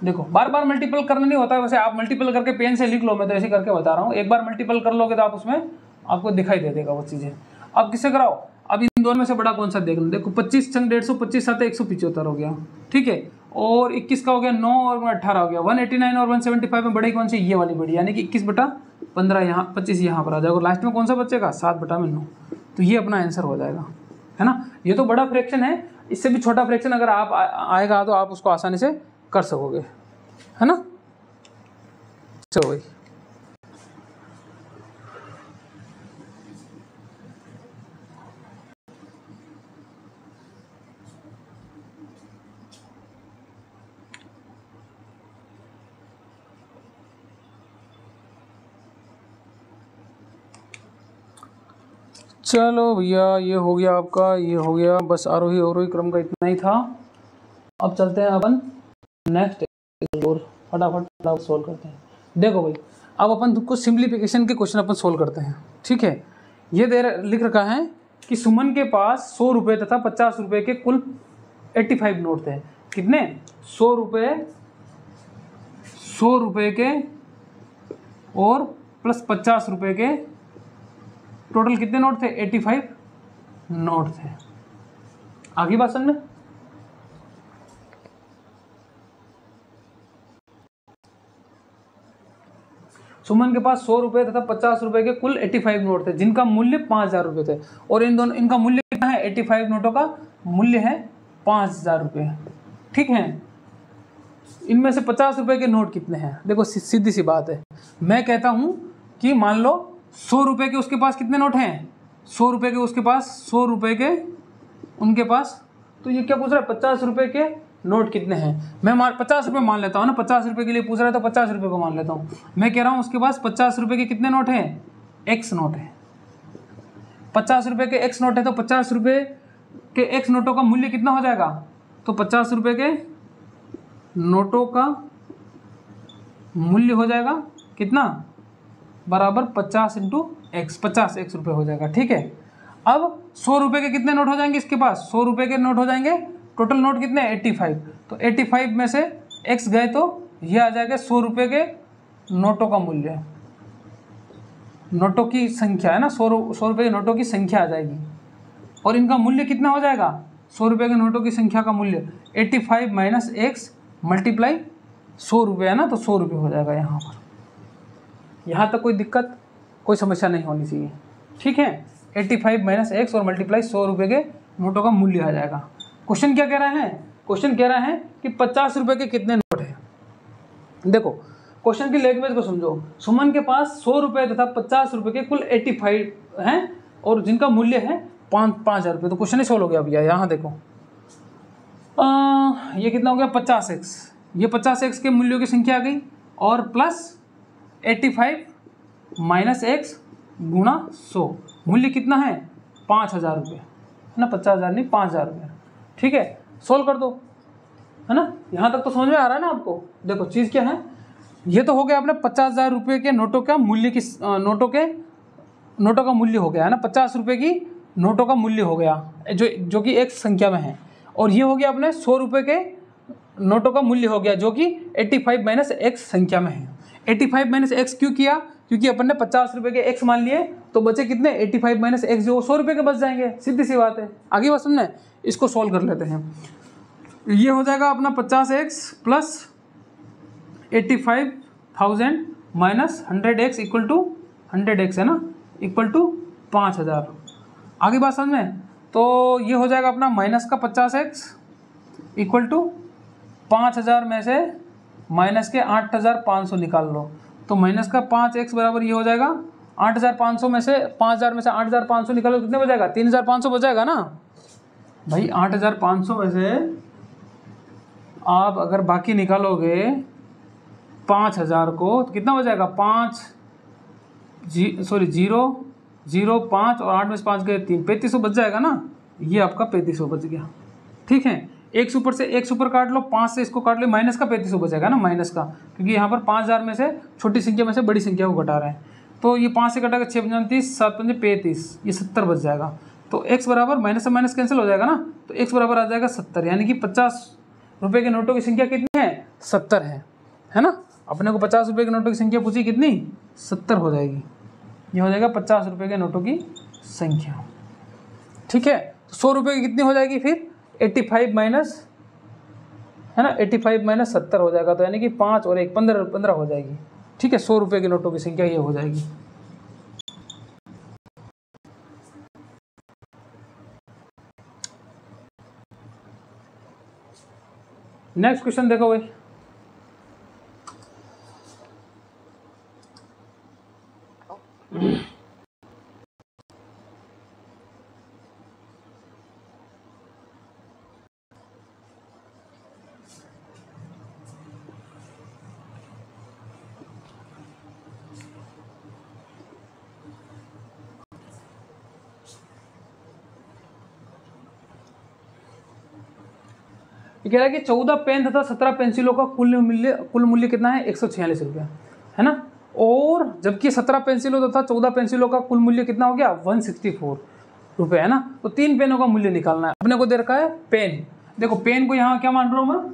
[SPEAKER 1] देखो बार बार मल्टीपल करना नहीं होता है, वैसे आप मल्टीपल करके पेन से लिख लो, मैं तो ऐसे करके बता रहा हूँ। एक बार मल्टीपल कर लोगे तो आप उसमें आपको दिखाई दे देगा वो चीज़ें। अब किससे कराओ, अब इन दोनों में से बड़ा कौन सा देख लो। देखो 25 संग 150, 25 7 175 हो गया, ठीक है। और 21 का हो गया 9 और 18 हो गया, 189 और 175 में बड़ी कौन सी, ये वाली बड़ी, यानी कि 21/15 यहाँ, 25 यहाँ पर आ जाएगा। और लास्ट में कौन सा बचेगा, 7/9। तो ये अपना आंसर हो जाएगा, है ना। ये तो बड़ा फ्रैक्शन है, इससे भी छोटा फ्रैक्शन अगर आप आएगा तो आप उसको आसानी से कर सकोगे, है ना। चलो भाई, चलो भैया ये हो गया आपका, ये हो गया बस, आरोही अवरोही क्रम का इतना ही था। अब चलते हैं अपन नेक्स्ट और फटाफट सोल्व करते हैं। देखो भाई, अब अपन कुछ सिंप्लीफिकेशन के क्वेश्चन अपन सोल्व करते हैं, ठीक है। ये लिख रखा है कि सुमन के पास 100 रुपये तथा 50 रुपये के कुल 85 नोट थे। कितने, 100 रुपये के और प्लस 50 रुपये के, टोटल कितने नोट थे, 85 नोट थे। आगे बात समझ में, सुमन के पास 100 रुपये तथा 50 रुपये के कुल 85 नोट थे, जिनका मूल्य 5000 रुपये थे। और इनका मूल्य कितना है, 85 नोटों का मूल्य है 5000 रुपये, ठीक है। इनमें से 50 रुपये के नोट कितने हैं, देखो सीधी सी बात है। मैं कहता हूं कि मान लो 100 रुपये के उसके पास कितने नोट हैं, 100 रुपये के उसके पास, 100 रुपये के उनके पास, तो ये क्या पूछ रहा है, 50 रुपये के नोट कितने हैं। मैं 50 रुपये मान लेता हूँ ना, 50 रुपये के लिए पूछ रहा है तो 50 रुपये को मान लेता हूँ। मैं कह रहा हूँ उसके पास 50 रुपये के कितने नोट हैं, एक्स नोट है। 50 रुपये के एक्स नोट है, तो 50 रुपये के एक्स नोटों का मूल्य कितना हो जाएगा, तो 50 रुपये के नोटों का मूल्य हो जाएगा कितना, बराबर 50 इंटू एक्स, 50 एक्स रुपये हो जाएगा, ठीक है। अब 100 रुपये के कितने नोट हो जाएंगे इसके पास, 100 रुपये के नोट हो जाएंगे, टोटल नोट कितने, 85। तो 85 में से एक्स गए तो ये आ जाएगा 100 रुपये के नोटों का मूल्य, नोटों की संख्या है ना, 100 रुपये के नोटों की संख्या आ जाएगी। और इनका मूल्य कितना हो जाएगा, 100 रुपये के नोटों की संख्या का मूल्य 85 माइनस एक्स मल्टीप्लाई 100 रुपये है ना, तो 100 रुपये हो जाएगा यहाँ पर। यहाँ तक कोई दिक्कत, कोई समस्या नहीं होनी चाहिए, ठीक है। 85 माइनस एक्स और मल्टीप्लाई 100 रुपये के नोटों का मूल्य आ जाएगा। क्वेश्चन क्या कह रहा है, क्वेश्चन कह रहा है कि 50 रुपए के कितने नोट हैं। देखो क्वेश्चन की लैंग्वेज को समझो। सुमन के पास 100 रुपये तथा 50 रुपए के कुल 85 हैं और जिनका मूल्य है 5,000 रुपये। तो क्वेश्चन ही सोल्व हो गया भैया। यहाँ देखो ये कितना हो गया 50x, ये 50x के मूल्यों की संख्या आ गई और प्लस 85 माइनस x गुणा 100, मूल्य कितना है 5,000 रुपये है ना, 50,000 नहीं 5,000 रुपये। ठीक है, सोल्व कर दो है ना। यहाँ तक तो समझ में आ रहा है ना आपको। देखो चीज़ क्या है, ये तो हो गया अपने 50,000 रुपये के नोटों का मूल्य की नोटों का मूल्य हो गया है ना, 50 रुपये की नोटों का मूल्य हो गया जो कि एक संख्या में है। और ये हो गया अपने 100 रुपये के नोटों का मूल्य हो गया जो कि 85 माइनस x संख्या में है। 85 माइनस x क्यों किया, क्योंकि अपन ने 50 रुपये के x मान लिए तो बचे कितने 85 माइनस x जो 100 रुपये के बच जाएंगे, सीधी सी बात है। आगे बात समझे, इसको सॉल्व कर लेते हैं। ये हो जाएगा अपना 50x plus 85,000 minus 100x equal to 100x है ना, इक्वल टू 5,000। आगे बात समझ में, तो ये हो जाएगा अपना माइनस का 50x इक्वल टू 5,000 में से माइनस के 8,500 निकाल लो। तो माइनस का 5x बराबर ये हो जाएगा 8,500 में से 5,000 में से 8,500 निकालो, कितने बचेगा 3,500 बचेगा ना भाई। 8,500 में से आप अगर बाकी निकालोगे 5,000 को तो कितना बचेगा 0 5 और 8 में से 5 गए 3, 3500 बच जाएगा ना। ये आपका 3500 बच गया। ठीक है, एक ऊपर काट लो, 5 से इसको काट लो, माइनस का 3500 बचेगा ना, माइनस का, क्योंकि यहाँ पर 5,000 में से छोटी संख्या में से बड़ी संख्या को घटा रहे हैं। तो ये 5 से कटेगा 6 5 30, 7 5 35, ये 70 बच जाएगा। तो x बराबर माइनस से माइनस कैंसिल हो जाएगा ना, तो x बराबर आ जाएगा 70, यानी कि 50 रुपये के नोटों की संख्या कितनी है 70 है ना। अपने को 50 रुपये के नोटों की संख्या पूछी कितनी 70 हो जाएगी। ये हो जाएगा 50 रुपये के नोटों की संख्या। ठीक है, तो 100 रुपये की कितनी हो जाएगी फिर 85 माइनस है ना, 85 माइनस 70 हो जाएगा। तो यानी कि 5 और 1 15 हो जाएगी। ठीक है, 100 रुपये के नोटों की संख्या ये हो जाएगी। नेक्स्ट क्वेश्चन देखो भाई। ये कह रहा है कि 14 पेन तथा 17 पेंसिलों का कुल मूल्य कितना है 146 रुपया है ना। और जबकि 17 पेंसिलों तथा 14 पेंसिलों का कुल मूल्य कितना हो गया 164 रुपये है ना। तो 3 पेनों का मूल्य निकालना है। अपने को दे रखा है पेन। देखो पेन को यहाँ क्या मान रहा हूँ मैं,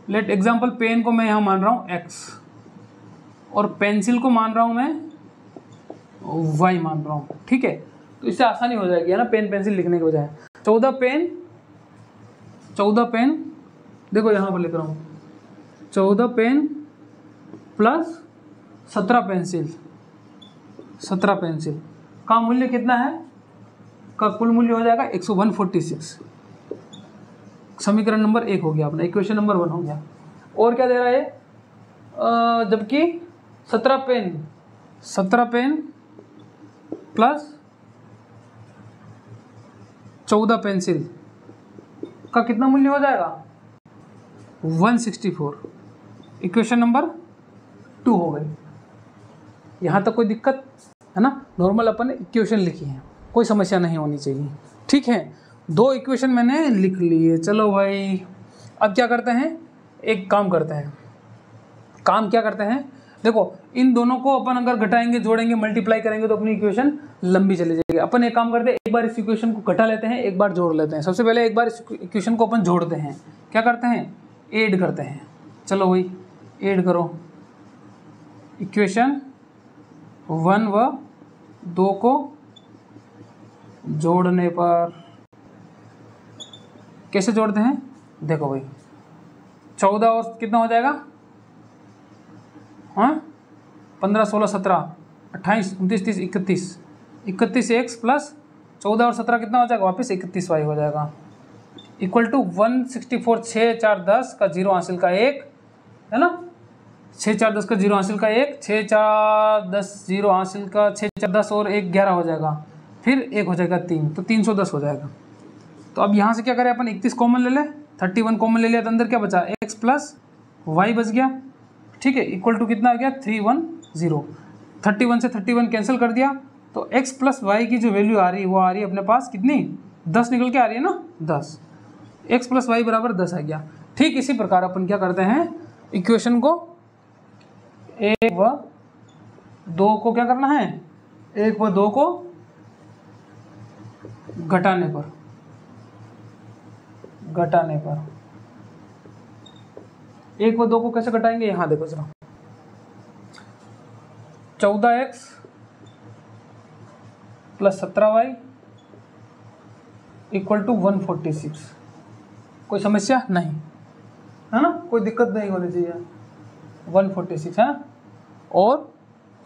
[SPEAKER 1] लेट एग्जाम्पल पेन को मैं यहाँ मान रहा हूँ x और पेंसिल को मान रहा हूँ मैं y मान रहा हूँ। ठीक है, तो इससे आसानी हो जाएगी है ना पेन पेंसिल लिखने के बजाय। 14 पेन देखो यहाँ पर लिख रहा हूँ 14 पेन प्लस 17 पेंसिल का मूल्य कितना है, का कुल मूल्य हो जाएगा 146। समीकरण नंबर 1 हो गया अपना, इक्वेशन नंबर 1 हो गया। और क्या दे रहा है, जबकि 17 पेन प्लस 14 पेंसिल का कितना मूल्य हो जाएगा 164। इक्वेशन नंबर 2 हो गई। यहाँ तक कोई दिक्कत है ना, नॉर्मल अपन ने इक्वेशन लिखी है, कोई समस्या नहीं होनी चाहिए। ठीक है, 2 इक्वेशन मैंने लिख लिए। चलो भाई अब क्या करते हैं, एक काम करते हैं। काम क्या करते हैं, देखो इन दोनों को अपन अगर घटाएंगे जोड़ेंगे मल्टीप्लाई करेंगे तो अपनी इक्वेशन लंबी चली जाएगी। अपन एक काम करते हैं, एक बार इस इक्वेशन को घटा लेते हैं, एक बार जोड़ लेते हैं। सबसे पहले एक बार इस इक्वेशन को अपन जोड़ते हैं, क्या करते हैं ऐड करते हैं। चलो भाई ऐड करो, इक्वेशन 1 व 2 को जोड़ने पर कैसे जोड़ते हैं, देखो भाई 14 और कितना हो जाएगा, हाँ 15 16 17 28 29 30 31 x प्लस 14 और 17 कितना हो जाएगा वापस 31y हो जाएगा। इक्वल टू 164, 6 4 10 का 0 हासिल का 1 है ना, 6 4 10 का 0 हासिल का 1, 6 4 10 0 हासिल का 6 4 10 और 1 11 हो जाएगा, फिर 1 हो जाएगा 3, तो 310 हो जाएगा। तो अब यहाँ से क्या करें अपन, 31 कॉमन ले लें, 31 कॉमन ले लिया तो अंदर क्या बचा, x प्लस वाई बच गया, ठीक है, इक्वल टू कितना आ गया 310। 31 से 31 कैंसिल कर दिया तो x प्लस वाई की जो वैल्यू आ रही है वो आ रही है अपने पास कितनी, 10 निकल के आ रही है ना, 10, x प्लस वाई बराबर 10 आ गया। ठीक इसी प्रकार अपन क्या करते हैं, इक्वेशन को 1 व 2 को क्या करना है, 1 व 2 को घटाने पर 1 व 2 को कैसे घटाएंगे, यहाँ देखो जरा, 14x plus 17y equal to 146। कोई समस्या नहीं है ना, कोई दिक्कत नहीं होनी चाहिए, 146 है ना, और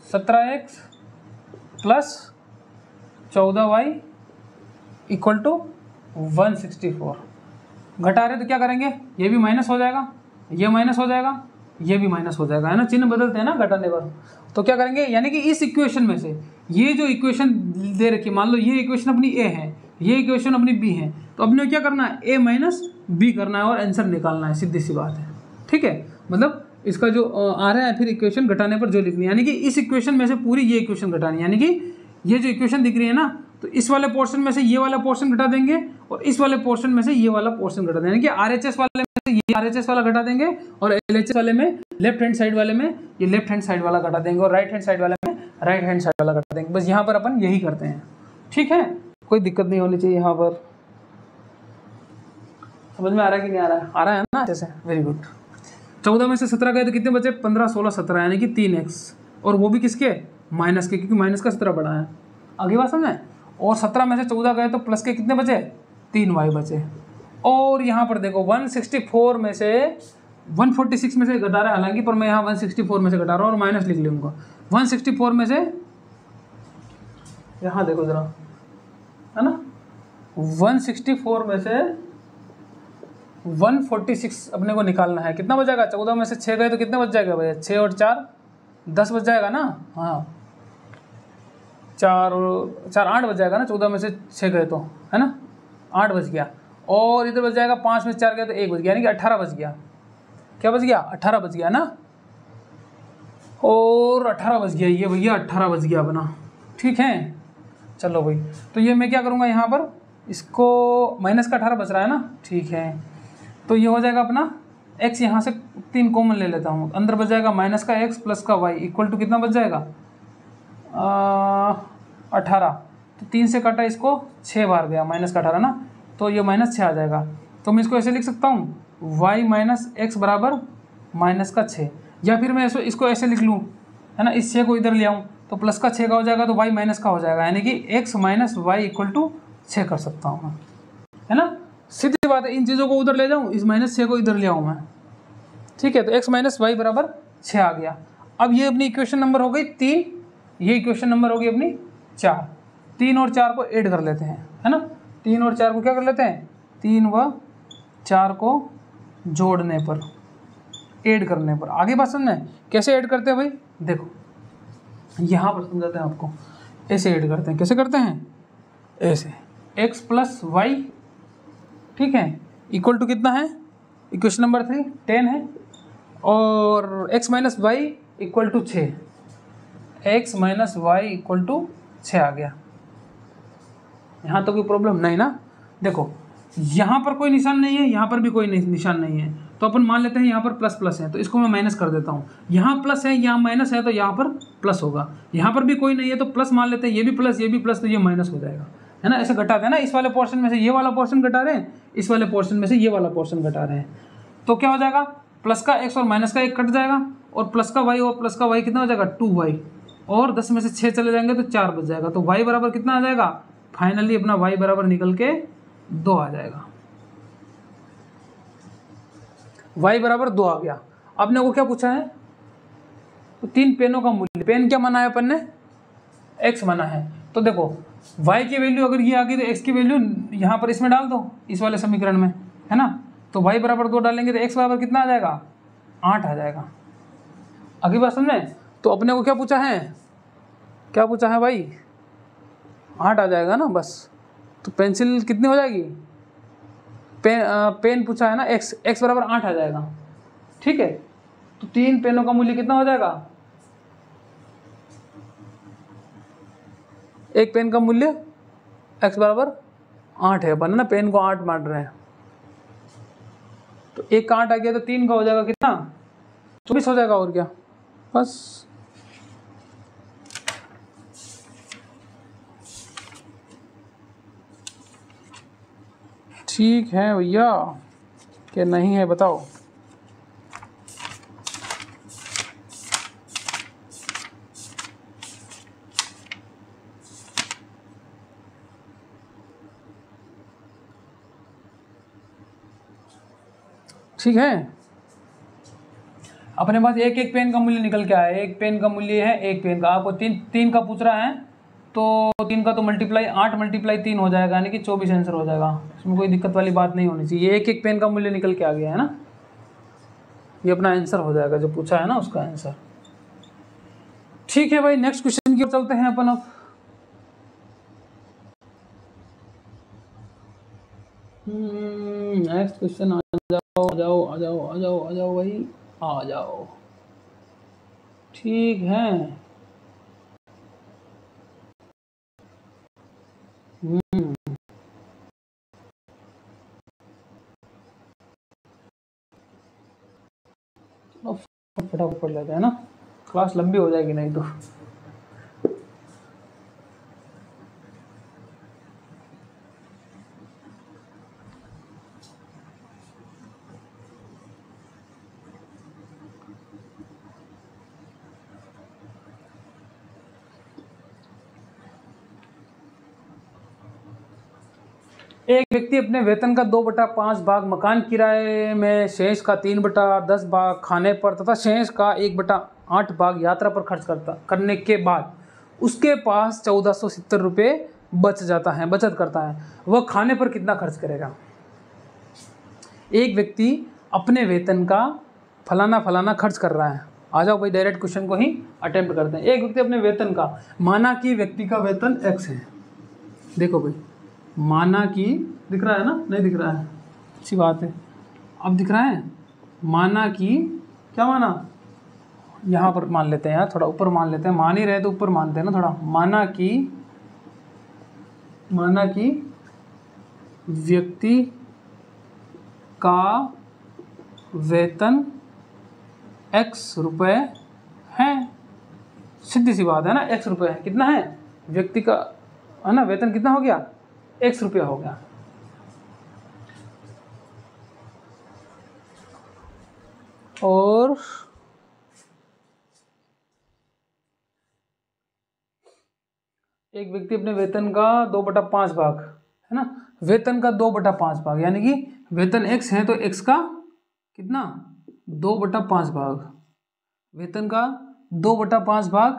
[SPEAKER 1] 17x plus 14y equal to 164। घटा रहे तो क्या करेंगे, ये भी माइनस हो जाएगा, ये माइनस हो जाएगा, ये भी माइनस हो जाएगा, है ना, चिन्ह बदलते हैं ना घटाने पर। तो क्या करेंगे, यानी कि इस इक्वेशन में से ये जो इक्वेशन दे रखी, मान लो ये इक्वेशन अपनी ए है, ये इक्वेशन अपनी बी है, तो अपने क्या करना है, ए माइनस बी करना है और आंसर निकालना है, सीधी सी बात है, ठीक है। मतलब इसका जो आ रहा है फिर इक्वेशन घटाने पर जो लिखनी है, यानी कि इस इक्वेशन में से पूरी ये इक्वेशन घटानी है, यानी कि ये जो इक्वेशन दिख रही है ना, तो इस वाले पोर्शन में से ये वाला पोर्शन घटा देंगे और इस वाले पोर्शन में से ये वाला पोर्शन घटा देंगे, यानी कि आरएचएस वाले में से ये आरएचएस वाला घटा देंगे और एलएचएस वाले में, लेफ्ट हैंड साइड वाले में ये लेफ्ट हैंड साइड वाला घटा देंगे और राइट हैंड साइड वाले में राइट हैंड साइड वाला घटा देंगे। बस यहाँ पर अपन यही करते हैं, ठीक है, कोई दिक्कत नहीं होनी चाहिए। यहाँ पर समझ में आ रहा है कि नहीं आ रहा है, आ रहा है ना अच्छे से, वेरी गुड। 14 में से 17 गए तो कितने बचे, 15 16 17, यानी कि 3x, और वो भी किसके, माइनस के, क्योंकि माइनस का 17 बड़ा है, आगे बात समझे। और 17 में से 14 गए तो प्लस के कितने बचे, 3y बचे। और यहाँ पर देखो 164 में से 146 में से घटा रहा है हालांकि, पर मैं यहाँ 164 में से घटा रहा हूँ और माइनस लिख लूँगा। 164 में से यहाँ देखो जरा, है ना, 164 में से 146 अपने को निकालना है, कितना बचेगा, 14 में से 6 गए तो कितने बच जाएगा भैया, 6 और 4 10 बच जाएगा ना, हाँ 4 और 4 8 बच जाएगा ना, 14 में से 6 गए तो, है ना, 8 बच गया। और इधर बच जाएगा 5 में से 4 गए तो 1 बच गया, यानी कि 18 बच गया। क्या बच गया, 18 बच गया ना, और 18 बच गया ये भैया, 18 बच गया अपना, ठीक है। चलो भाई, तो ये मैं क्या करूँगा, यहाँ पर इसको माइनस का 18 बच रहा है ना, ठीक है, तो ये हो जाएगा अपना x, यहाँ से 3 कॉमन ले लेता हूँ, अंदर बच जाएगा माइनस का x प्लस का y इक्वल टू कितना बच जाएगा, 18। तो 3 से काटा इसको 6 बार गया, माइनस का 18 ना, तो ये माइनस 6 आ जाएगा। तो मैं इसको ऐसे लिख सकता हूँ, y माइनस एक्स बराबर माइनस का 6, या फिर मैं इसको ऐसे लिख लूँ, है ना, इस 6 को इधर ले आऊँ तो प्लस का 6 का हो जाएगा तो y माइनस का हो जाएगा, यानी कि x minus Y equal to 6 कर सकता हूँ मैं, है ना, सीधी बात है। इन चीज़ों को उधर ले जाऊँ, इस माइनस 6 को इधर ले आऊँ मैं, ठीक है, तो x माइनस वाई बराबर 6 आ गया। अब ये अपनी इक्वेशन नंबर हो गई 3, ये इक्वेशन नंबर होगी अपनी 4। 3 और 4 को ऐड कर लेते हैं, है ना, 3 और 4 को क्या कर लेते हैं, 3 व 4 को जोड़ने पर, ऐड करने पर। आगे बात समझना है, कैसे ऐड करते हैं भाई, देखो यहाँ पर समझाते हैं आपको, ऐसे ऐड करते हैं, कैसे करते हैं, ऐसे x प्लस वाई, ठीक है, इक्वल टू कितना है, इक्वेशन नंबर 3 10 है, और x minus Y equal to 6, x minus Y equal to 6 आ गया। यहाँ तो कोई प्रॉब्लम नहीं ना, देखो यहाँ पर कोई निशान नहीं है, यहाँ पर भी कोई निशान नहीं है, तो अपन मान लेते हैं यहाँ पर प्लस प्लस है, तो इसको मैं माइनस कर देता हूँ। यहाँ प्लस है, यहाँ माइनस है, तो यहाँ पर प्लस होगा। यहाँ पर भी कोई नहीं है तो प्लस मान लेते हैं, ये भी प्लस ये भी प्लस, तो ये माइनस हो जाएगा, है ना। ऐसे घटाते हैं ना, इस वाले पोर्शन में से ये वाला पोर्शन घटा रहे हैं, इस वाले पोर्शन में से ये वाला पोर्शन घटा रहे हैं, तो क्या हो जाएगा, प्लस का x और माइनस का 1 कट जाएगा, और प्लस का y और प्लस का y कितना हो जाएगा, 2y, और 10 में से 6 चले जाएंगे तो 4 बच जाएगा, तो y बराबर कितना आ जाएगा, फाइनली अपना y बराबर निकल के 2 आ जाएगा, y बराबर 2 आ गया। आपने को क्या पूछा है, तो 3 पेनों का मूल्य, पेन क्या माना है अपन ने, x माना है, तो देखो y की वैल्यू अगर ये आ गई तो x की वैल्यू यहाँ पर इसमें डाल दो, इस वाले समीकरण में, है ना। तो y बराबर 2 डालेंगे तो x बराबर कितना आ जाएगा, 8 आ जाएगा। अगली बात समझ में। तो अपने को क्या पूछा है, क्या पूछा है भाई, 8 आ जाएगा ना बस। तो पेंसिल कितनी हो जाएगी, पेन पूछा है ना, x बराबर 8 आ जाएगा, ठीक है। तो 3 पेनों का मूल्य कितना हो जाएगा, एक पेन का मूल्य x बराबर 8 है, अपन ना पेन को 8 मान रहे हैं। तो एक का 8 आ गया तो 3 का हो जाएगा कितना, 24 हो जाएगा, और क्या बस। ठीक है भैया, क्या नहीं है बताओ। ठीक है, अपने पास एक एक पेन का मूल्य निकल के आया, एक पेन का मूल्य है, एक पेन का आपको तीन का पूछ रहा है, तो 3 का तो मल्टीप्लाई 8 मल्टीप्लाई 3 हो जाएगा, यानी कि 24 आंसर हो जाएगा। इसमें कोई दिक्कत वाली बात नहीं होनी चाहिए, एक एक पेन का मूल्य निकल के आ गया है ना, ये अपना आंसर हो जाएगा जो पूछा है ना उसका आंसर। ठीक है भाई, नेक्स्ट क्वेश्चन की ओर चलते हैं अपन अब। नेक्स्ट क्वेश्चन, आ जाओ आ जाओ आ जाओ आ जाओ आ जाओ भाई, आ जाओ। ठीक है, फटाफट पढ़ लेते हैं ना, क्लास लंबी हो जाएगी नहीं तो। एक व्यक्ति अपने वेतन का 2/5 भाग मकान किराए में, शेष का 3/10 भाग खाने पर तथा शेष का 1/8 भाग यात्रा पर खर्च करने के बाद उसके पास 1470 रुपये बचत करता है। वह खाने पर कितना खर्च करेगा। एक व्यक्ति अपने वेतन का फलाना फलाना खर्च कर रहा है। आ जाओ भाई, डायरेक्ट क्वेश्चन को ही अटेम्प्ट करते हैं। एक व्यक्ति अपने वेतन का, माना कि व्यक्ति का वेतन x है, देखो भाई, माना कि, दिख रहा है ना, नहीं दिख रहा है, अच्छी बात है, अब दिख रहा है। माना कि, क्या माना, यहाँ पर मान लेते हैं यार, थोड़ा ऊपर मान लेते हैं, मान ही रहे तो ऊपर मानते हैं ना थोड़ा। माना कि व्यक्ति का वेतन x रुपये है, सीधी सी बात है ना, x रुपये है, कितना है व्यक्ति का, है ना, वेतन कितना हो गया, x रुपया हो गया। और एक व्यक्ति अपने वेतन का 2/5 भाग, है ना, वेतन का 2/5 भाग, यानी कि वेतन x है तो x का कितना, 2/5 भाग, वेतन का 2/5 भाग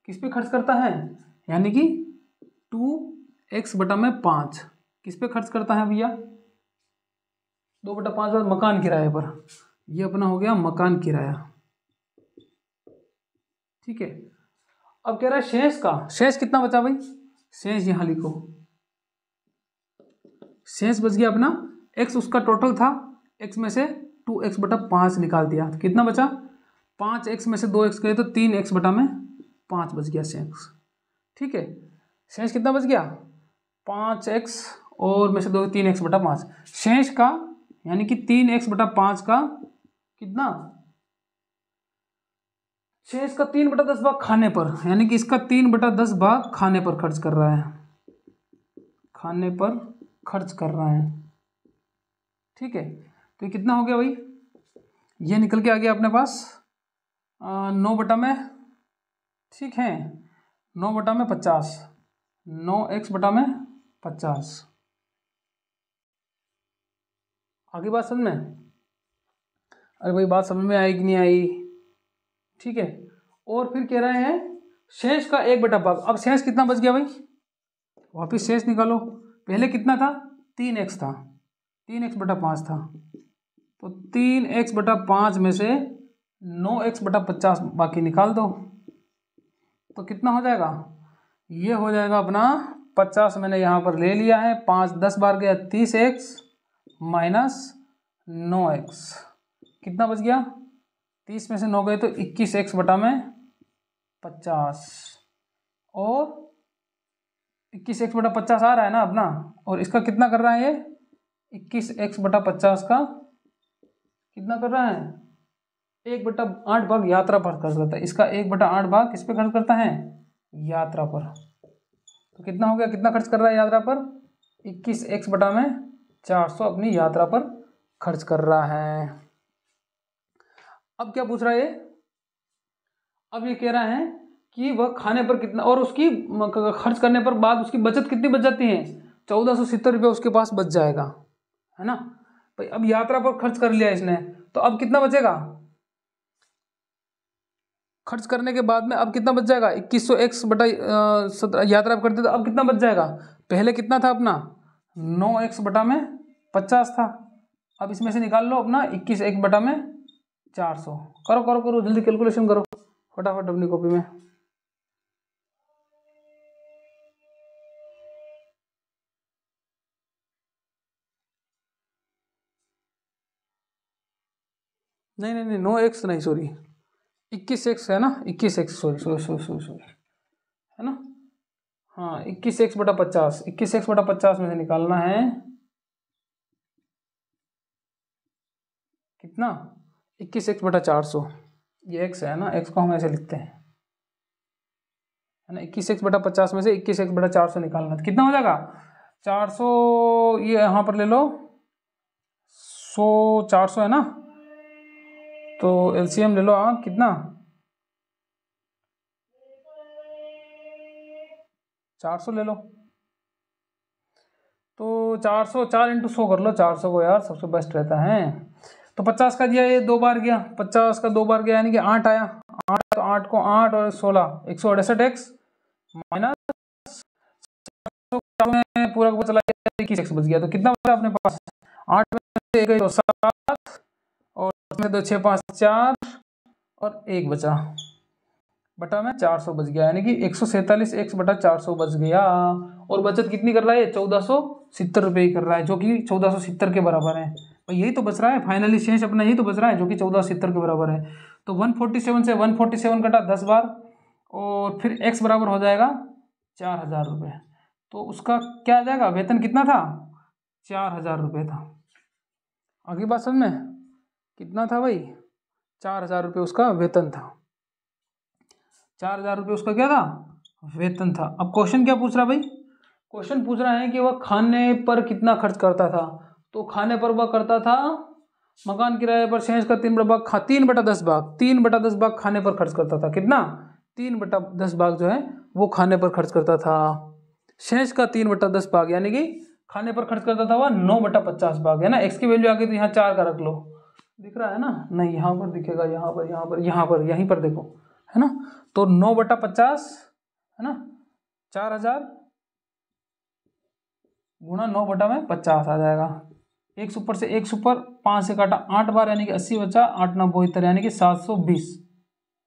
[SPEAKER 1] किस पे खर्च करता है, यानी कि 2x/5 किस पे खर्च करता है भैया, 2/5 भाग मकान किराए पर। ये अपना हो गया मकान किराया, ठीक है। अब कह रहा है शेष का, शेष कितना बचा भाई, शेष यहां लिखो, शेष बच गया अपना x, उसका टोटल था, x में से 2x/5 निकाल दिया तो कितना बचा, 5x में से 2x गए तो 3x/5 बच गया शेष, ठीक है। शेष कितना बच गया, 5x और में से 2 3x/5, शेष का यानी कि 3x/5 का कितना, शेष का 3/10 भाग खाने पर, यानी कि इसका 3/10 भाग खाने पर खर्च कर रहा है, खाने पर खर्च कर रहा है, ठीक है। तो ये कितना हो गया भाई, ये निकल के आ गया अपने पास 9 में, ठीक है, 9/50, 9x/50। आगे बात समझ में, अरे भाई बात समझ में आई कि नहीं आई, ठीक है। और फिर कह रहे हैं शेष का 1/भाग, अब शेष कितना बच गया भाई, वापिस शेष निकालो। पहले कितना था, 3x था, 3x/5 था, तो 3x/5 में से 9x/50 बाकी निकाल दो, तो कितना हो जाएगा, ये हो जाएगा अपना 50 मैंने यहाँ पर ले लिया है, 5 10 बार गया 30x माइनस 9x, कितना बच गया, 30 में से 9 गए तो 21x/50, और 21x/50 आ रहा है ना अपना, और इसका कितना कर रहा है ये, 21x/50 का कितना कर रहा है, 1/8 भाग यात्रा पर खर्च करता है, इसका 1/8 भाग किस पे खर्च करता है, यात्रा पर। तो कितना हो गया, कितना खर्च कर रहा है यात्रा पर, 21x/400 अपनी यात्रा पर खर्च कर रहा है। अब क्या पूछ रहा है ये, अब ये कह रहा है कि वह खाने पर कितना, और उसकी खर्च करने पर बाद उसकी बचत कितनी बच जाती है, 1470 रुपये उसके पास बच जाएगा, है ना भाई। अब यात्रा पर खर्च कर लिया इसने, तो अब कितना बचेगा, खर्च करने के बाद में अब कितना बच जाएगा, 2100x/17 यात्रा करते तो अब कितना बच जाएगा, पहले कितना था अपना 9x/50 था, अब इसमें से निकाल लो अपना 21x/400, करो करो करो जल्दी कैलकुलेशन करो फटाफट अपनी कॉपी में। नहीं नहीं नहीं 9x नहीं, सॉरी 21x है ना, 21x, sorry sorry sorry sorry sorry, है ना, हाँ 21x/50, 21x/50 में से निकालना है कितना, 21x/400, ये x है ना, x को हम ऐसे लिखते हैं, है ना, 21x/50 में से 21x/400 निकालना, तो कितना हो जाएगा 400, ये यहाँ पर ले लो 100 400 है ना, तो एलसीएम ले लो आप, कितना 400 ले लो, तो 400 4x100 कर लो, 400 को यार सबसे बेस्ट रहता है। तो 50 का दिया, ये 2 बार गया, 50 का 2 बार गया यानी कि 8 आया, 8 तो 8 को 8 और 16 168x माइनस में पूरा का चला गया 21x बच गया, तो कितना बचा अपने पास, 8 में से 1 तो 7 और में 2 6 5 4 और 1 बचा, बटा में 400 बच गया, यानी कि 147x/400 बच गया, और बचत कितनी कर रहा है, 1470 रुपये कर रहा है, जो कि 1470 के बराबर है। भाई यही तो बच रहा है फाइनली, शेष अपना यही तो बच रहा है जो कि 1470 के बराबर है। तो 147 से 147 कटा 10 बार, और फिर x बराबर हो जाएगा 4000 रुपये, तो उसका क्या आ जाएगा, वेतन कितना था, 4000 रुपये था। आगे बात समझ में, कितना था भाई, 4000 रुपये उसका वेतन था, 4000 रुपये उसका क्या था, वेतन था। अब क्वेश्चन क्या पूछ रहा भाई, क्वेश्चन पूछ रहा है कि वह खाने पर कितना खर्च करता था, तो खाने पर वह करता था, मकान किराए पर शेष का 3/10 भाग 3/10 भाग खाने पर खर्च करता था, कितना 3/10 भाग जो है वो खाने पर खर्च करता था, शेष का 3/10 भाग यानी कि खाने पर खर्च करता था वह 9/50 भाग, है ना। x की वैल्यू आगे तो यहाँ 4 का रख लो, दिख रहा है ना, नहीं यहाँ पर दिखेगा, यहाँ पर यहाँ पर यहाँ पर यहीं पर देखो, है ना, तो 9/50 है ना, 4000 गुणा 9/50 आ जाएगा, एक सुपर से एक सुपर 5 से काटा 8 बार यानी कि 80 बचा, 8 9 72 यानी कि 720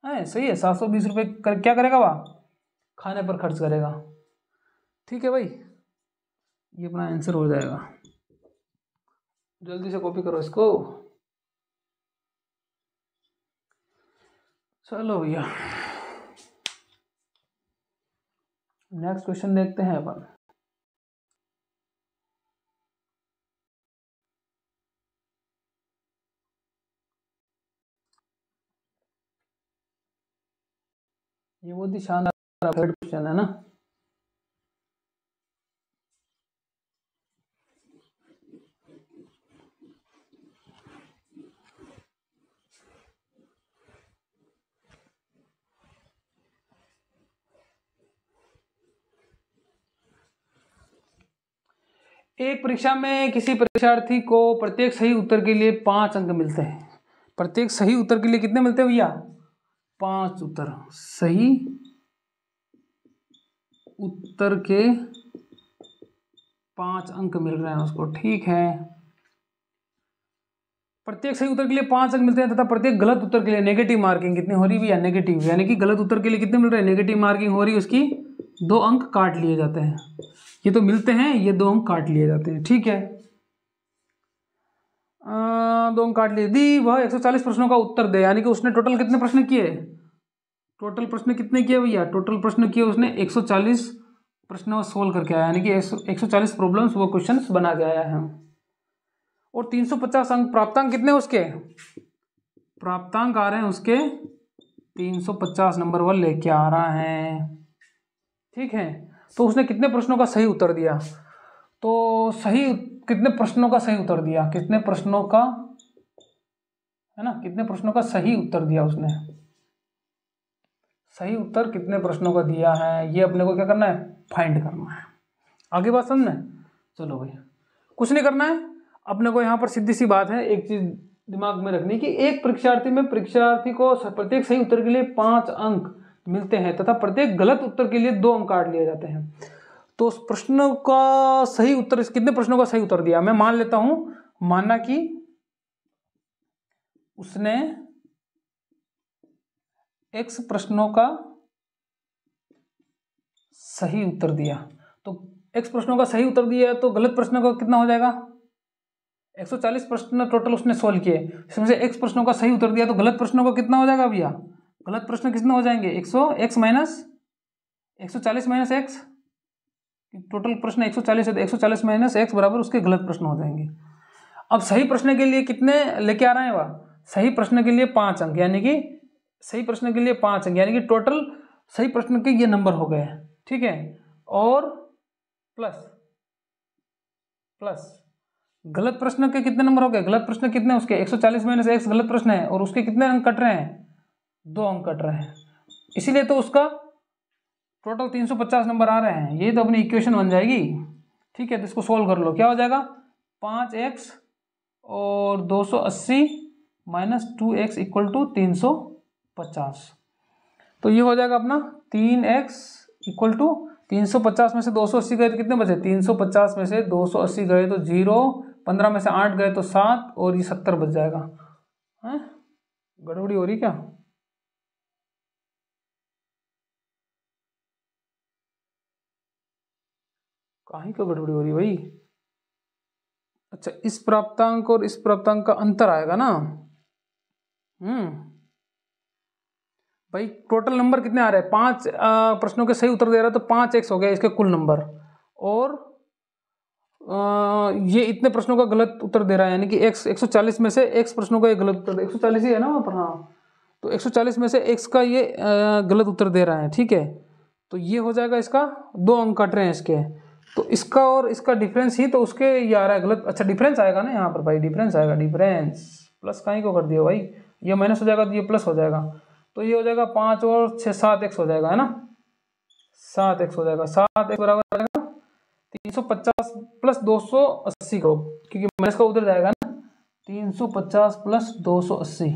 [SPEAKER 1] है, सही है, 720 रुपये क्या करेगा वह, खाने पर खर्च करेगा। ठीक है भाई, ये अपना आंसर हो जाएगा, जल्दी से कॉपी करो इसको। चलो भैया नेक्स्ट क्वेश्चन देखते हैं अपन। ये बहुत ही शानदार क्वेश्चन है ना, एक परीक्षा में किसी परीक्षार्थी को प्रत्येक सही उत्तर के लिए 5 अंक मिलते हैं, प्रत्येक सही उत्तर के लिए कितने मिलते हैं भैया, 5 उत्तर, सही उत्तर के 5 अंक मिल रहे हैं उसको, ठीक है। प्रत्येक सही उत्तर के लिए 5 अंक मिलते हैं तथा प्रत्येक गलत उत्तर के लिए नेगेटिव मार्किंग कितनी हो रही है, नेगेटिव, यानी कि गलत उत्तर के लिए कितने मिल रहे हैं, नेगेटिव मार्किंग हो रही है, उसकी 2 अंक काट लिए जाते हैं। ये तो मिलते हैं, ये 2 अंक काट लिए जाते हैं, ठीक है। 2 अंक काट लिए। यदि वह 140 प्रश्नों का उत्तर दे, यानी कि उसने टोटल कितने प्रश्न किए, टोटल प्रश्न कितने किए भैया, टोटल प्रश्न किए उसने 140 प्रश्न सोल्व करके आया, यानी कि 140 प्रॉब्लम्स वो क्वेश्चंस बना के आया है। और 350 अंक, प्राप्तांक कितने उसके, प्राप्तांक आ रहे हैं उसके 350 नंबर वो लेके आ रहा है, ठीक है। तो उसने कितने प्रश्नों का सही उत्तर दिया, तो सही कितने प्रश्नों का सही उत्तर दिया, कितने प्रश्नों का, है ना, कितने प्रश्नों का सही उत्तर दिया उसने, सही उत्तर कितने प्रश्नों का दिया है, ये अपने को क्या करना है, फाइंड करना है। आगे बात समझना है। चलो भाई, कुछ नहीं करना है अपने को, यहाँ पर सीधी सी बात है, एक चीज दिमाग में रखनी कि एक परीक्षार्थी को प्रत्येक सही उत्तर के लिए 5 अंक मिलते हैं तथा प्रत्येक गलत उत्तर के लिए 2 अंक काट लिए जाते हैं। तो उस प्रश्न का सही उत्तर, कितने प्रश्नों का सही उत्तर दिया, मैं मान लेता हूं, माना कि उसने x प्रश्नों का सही उत्तर दिया, तो x प्रश्नों का सही उत्तर दिया तो गलत प्रश्नों का कितना हो जाएगा, 140 प्रश्न टोटल उसने सोल्व किए, इसमें से x प्रश्नों का सही उत्तर दिया तो गलत प्रश्नों का कितना हो जाएगा भैया, गलत प्रश्न कितने हो जाएंगे, 100 माइनस 140 माइनस x, टोटल प्रश्न 140 है तो 140 माइनस x बराबर उसके गलत प्रश्न हो जाएंगे। अब सही प्रश्न के लिए कितने लेके आ रहे हैं वह, सही प्रश्न के लिए 5 अंक, यानी कि सही प्रश्न के लिए 5 अंक, यानी कि टोटल सही प्रश्न के ये नंबर हो गए, ठीक है। और प्लस प्लस गलत प्रश्न के कितने नंबर हो गए, गलत प्रश्न कितने उसके 140 माइनस x गलत प्रश्न है, और उसके कितने अंक कट रहे हैं, 2 अंक कट रहे हैं, इसीलिए तो उसका टोटल 350 नंबर आ रहे हैं। ये तो अपनी इक्वेशन बन जाएगी, ठीक है। तो इसको सोल्व कर लो, क्या हो जाएगा, 5x और 280 माइनस 2x इक्वल टू 350, तो ये हो जाएगा अपना 3x इक्वल टू 350 में से 280 गए तो कितने बचे, 350 में से 280 गए तो 0, 15 में से 8 गए तो 7, और ये 70 बच जाएगा। हैं, गड़बड़ी हो रही क्या, कहीं को गड़बड़ी हो रही भाई। अच्छा, इस प्राप्तांक और इस प्राप्तांक का अंतर आएगा ना, भाई टोटल नंबर कितने आ रहे हैं, 5 प्रश्नों के सही उत्तर दे रहा है तो 5x हो गया इसके कुल नंबर, और ये इतने प्रश्नों का गलत उत्तर दे रहा है, यानी कि x 140 में से x प्रश्नों का ये गलत उत्तर, 140 ही है ना वहाँ पर, हाँ, तो 140 में से x का ये गलत उत्तर दे रहा है, ठीक है। तो ये हो जाएगा, इसका 2 अंक कट रहे हैं इसके, तो इसका और इसका डिफरेंस ही तो उसके ये आ रहा है गलत। अच्छा, डिफरेंस आएगा ना यहाँ पर भाई, डिफरेंस आएगा, डिफरेंस प्लस कहीं को कर दिया भाई, ये माइनस हो जाएगा तो ये प्लस हो जाएगा, तो ये हो जाएगा 5 और 6 7x हो जाएगा, है ना, 7x हो जाएगा, 7x बराबर 350 प्लस 280 करो, क्योंकि माइनस का उधर जाएगा ना, 350 प्लस 280,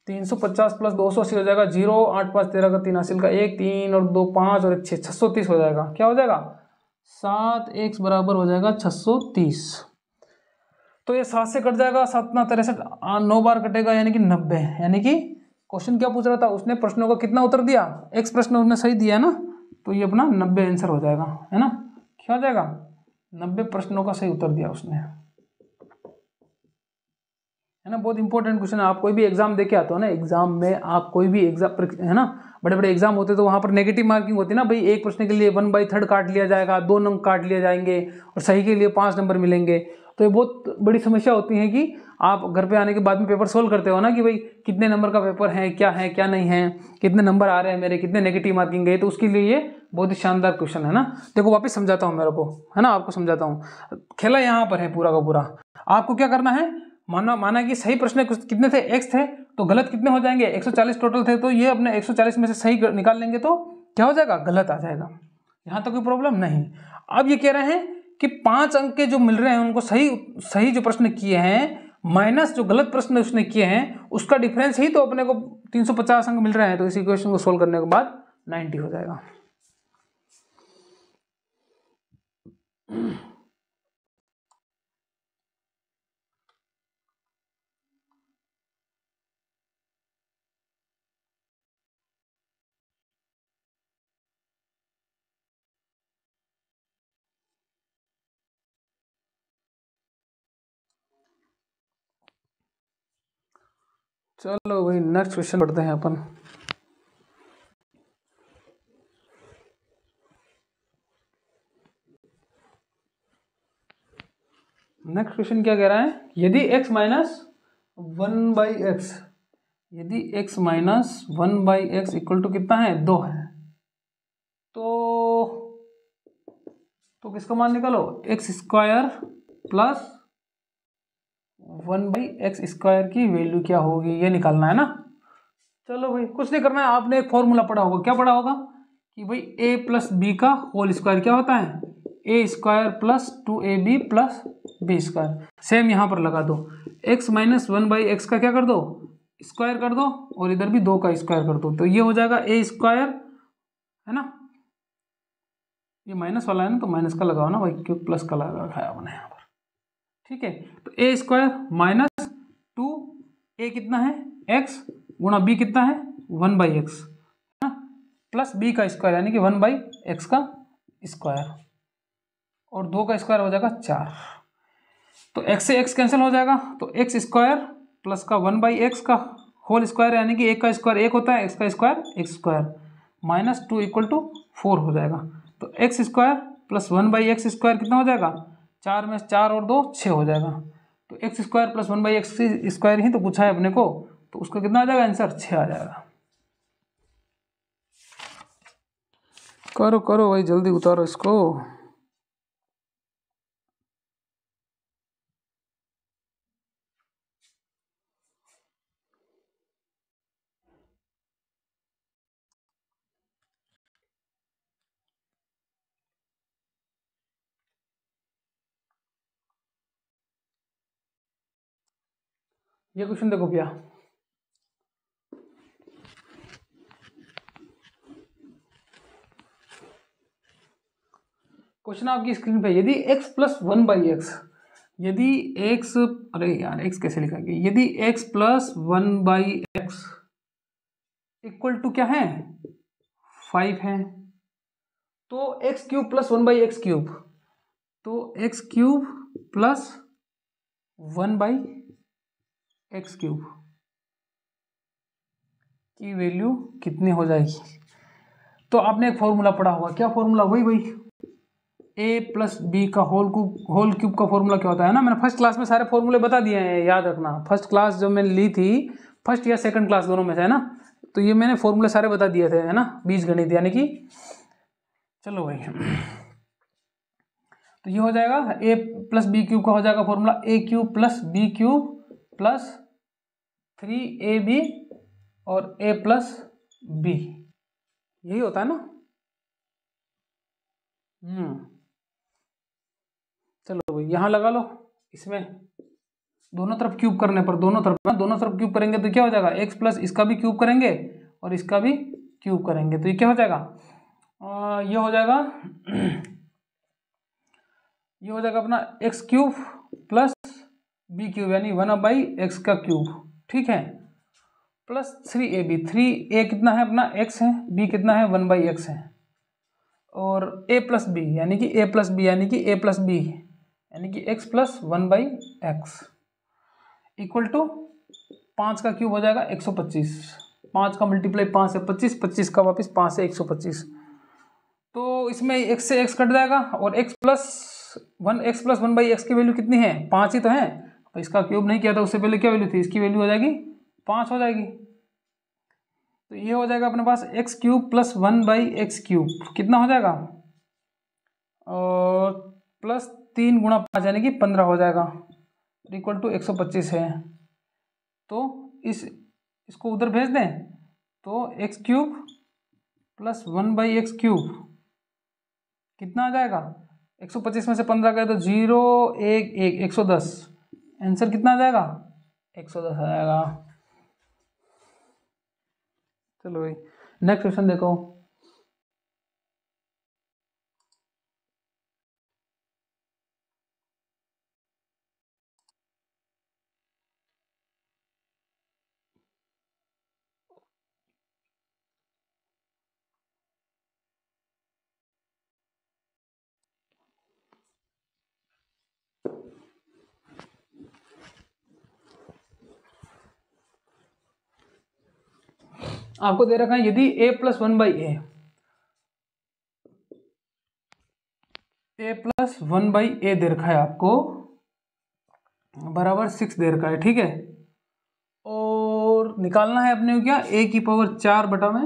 [SPEAKER 1] 350 प्लस 280 हो जाएगा 0, 8 5 13 का 3 हासिल का 1, 3 और 2 5 और 1 6, 630 हो जाएगा। क्या हो जाएगा, 7x बराबर हो जाएगा 630, तो ये 7 से कट जाएगा, 7 ना 63, 9 बार कटेगा, यानी कि 90, यानी कि क्वेश्चन क्या पूछ रहा था उसने, प्रश्नों का कितना उत्तर दिया, x प्रश्न उसने सही दिया ना, तो ये अपना 90 आंसर हो जाएगा, है ना, क्या हो जाएगा, 90 प्रश्नों का सही उत्तर दिया उसने, है ना। बहुत इंपॉर्टेंट क्वेश्चन है, आप कोई भी एग्जाम देके आते हो ना, एग्जाम में आप कोई भी एग्जाम, है ना, बड़े बड़े एग्जाम होते हैं तो वहाँ पर नेगेटिव मार्किंग होती है ना भाई, एक प्रश्न के लिए 1/3 काट लिया जाएगा, 2 नंबर काट लिए जाएंगे, और सही के लिए 5 नंबर मिलेंगे। तो ये बहुत बड़ी समस्या होती है कि आप घर पे आने के बाद में पेपर सोल्व करते हो ना, कि भाई कितने नंबर का पेपर है क्या नहीं है, कितने नंबर आ रहे हैं मेरे, कितने नेगेटिव मार्किंग गए, तो उसके लिए ये बहुत ही शानदार क्वेश्चन है ना। देखो वापस समझाता हूँ मेरे को, है ना, आपको समझाता हूँ, खेला यहाँ पर है पूरा का पूरा। आपको क्या करना है, माना कि सही प्रश्न कितने थे, x थे, तो गलत कितने हो जाएंगे, 140 टोटल थे, तो ये अपने 140 में से सही निकाल लेंगे तो क्या हो जाएगा, गलत आ जाएगा। यहाँ तक कोई प्रॉब्लम नहीं। अब ये कह रहे हैं कि 5 अंक के जो मिल रहे हैं उनको सही जो प्रश्न किए हैं माइनस जो गलत प्रश्न उसने किए हैं, उसका डिफरेंस ही तो अपने को 350 अंक मिल रहे हैं, तो इस इक्वेशन को सोल्व करने के बाद 90 हो जाएगा। चलो भाई नेक्स्ट क्वेश्चन पढ़ते हैं अपन। नेक्स्ट क्वेश्चन क्या कह रहा है, यदि x माइनस 1/x, यदि x minus 1/x equal to कितना है, 2 है, तो किसका मान निकालो, एक्स स्क्वायर प्लस 1/x² की वैल्यू क्या होगी, ये निकालना है ना। चलो भाई कुछ नहीं करना है, आपने एक फॉर्मूला पढ़ा होगा, क्या पढ़ा होगा कि भाई a प्लस बी का होल स्क्वायर क्या होता है, a² plus 2ab plus b²। Same यहाँ पर लगा दो, x माइनस 1/x का क्या कर दो, स्क्वायर कर दो, और इधर भी 2 का स्क्वायर कर दो, तो ये हो जाएगा a², है ना, ये माइनस वाला है ना, तो माइनस का लगाओ ना भाई, क्यों प्लस का लगा रखा है आपने यहाँ पर, ठीक है। तो a² माइनस 2a कितना है, x गुणा b कितना है 1/x, है ना, प्लस b का स्क्वायर यानी कि 1/x का स्क्वायर, और 2 का स्क्वायर हो जाएगा 4। तो x से x कैंसिल हो जाएगा, तो x² प्लस का 1/x का होल स्क्वायर यानी कि 1 का स्क्वायर 1 होता है, x का square x² minus 2 equal to 4 हो जाएगा। तो x² प्लस 1/x² कितना हो जाएगा, 4 में 4 और 2 6 हो जाएगा। तो x² प्लस 1/x² ही तो पूछा है अपने को, तो उसका कितना आ जाएगा आंसर, 6 आ जाएगा। करो करो भाई जल्दी उतारो इसको। ये क्वेश्चन देखो भैया, क्वेश्चन आपकी स्क्रीन पे, यदि x प्लस 1/x, यदि x, अरे यार x कैसे लिखा गया, यदि x plus 1/x equal to क्या है 5 है, तो x³ प्लस 1/x³, तो x³ प्लस 1/x³ की वैल्यू कितनी हो जाएगी। तो आपने एक फॉर्मूला पढ़ा होगा, क्या फॉर्मूला, वही भाई a प्लस बी का होल क्यूब का फॉर्मूला क्या होता है ना, मैंने फर्स्ट क्लास में सारे फॉर्मूले बता दिए हैं, याद रखना, फर्स्ट क्लास जो मैंने ली थी, फर्स्ट या सेकंड क्लास दोनों में से, है ना, तो ये मैंने फॉर्मूले सारे बता दिए थे, है ना, बीजगणित यानी कि। चलो भाई, तो ये हो जाएगा a प्लस b³ का हो जाएगा formula a³ plus b³ plus 3ab और a प्लस b, यही होता है ना। चलो भाई यहाँ लगा लो, इसमें दोनों तरफ क्यूब करने पर, दोनों तरफ क्यूब करेंगे तो क्या हो जाएगा, x प्लस इसका भी क्यूब करेंगे और इसका भी क्यूब करेंगे, तो ये क्या हो जाएगा, ये हो जाएगा ये हो जाएगा अपना x³ प्लस b³ यानी 1/x का क्यूब, ठीक है, प्लस 3ab, 3a कितना है अपना x है, b कितना है 1/x है, और a प्लस b यानी कि a प्लस b यानी कि a प्लस b यानी कि x plus 1/x equal to 5 का क्यूब हो जाएगा 125, 5 का मल्टीप्लाई 5 से 25, 25 का वापस 5 से 125, तो इसमें x से x कट जाएगा, और x प्लस 1/x की वैल्यू कितनी है, 5 ही तो है, तो इसका क्यूब नहीं किया था उससे पहले क्या वैल्यू थी, इसकी वैल्यू हो जाएगी 5 हो जाएगी, तो ये हो जाएगा अपने पास x³ प्लस 1/x³ कितना हो जाएगा, और प्लस 3 गुणा 5 यानी कि 15 हो जाएगा, इक्वल टू 125 है, तो इसको उधर भेज दें, तो x³ प्लस 1/x³ कितना आ जाएगा, 125 में से 15 गए तो 0 1 1 110, आंसर कितना आ जाएगा 110 आ जाएगा। चलो भाई नेक्स्ट क्वेश्चन देखो, आपको दे रखा है यदि a plus 1/a, a plus 1/a दे रखा है आपको, बराबर 6 दे रखा है, ठीक है। और निकालना है अपने को क्या, a की पावर 4 बटा में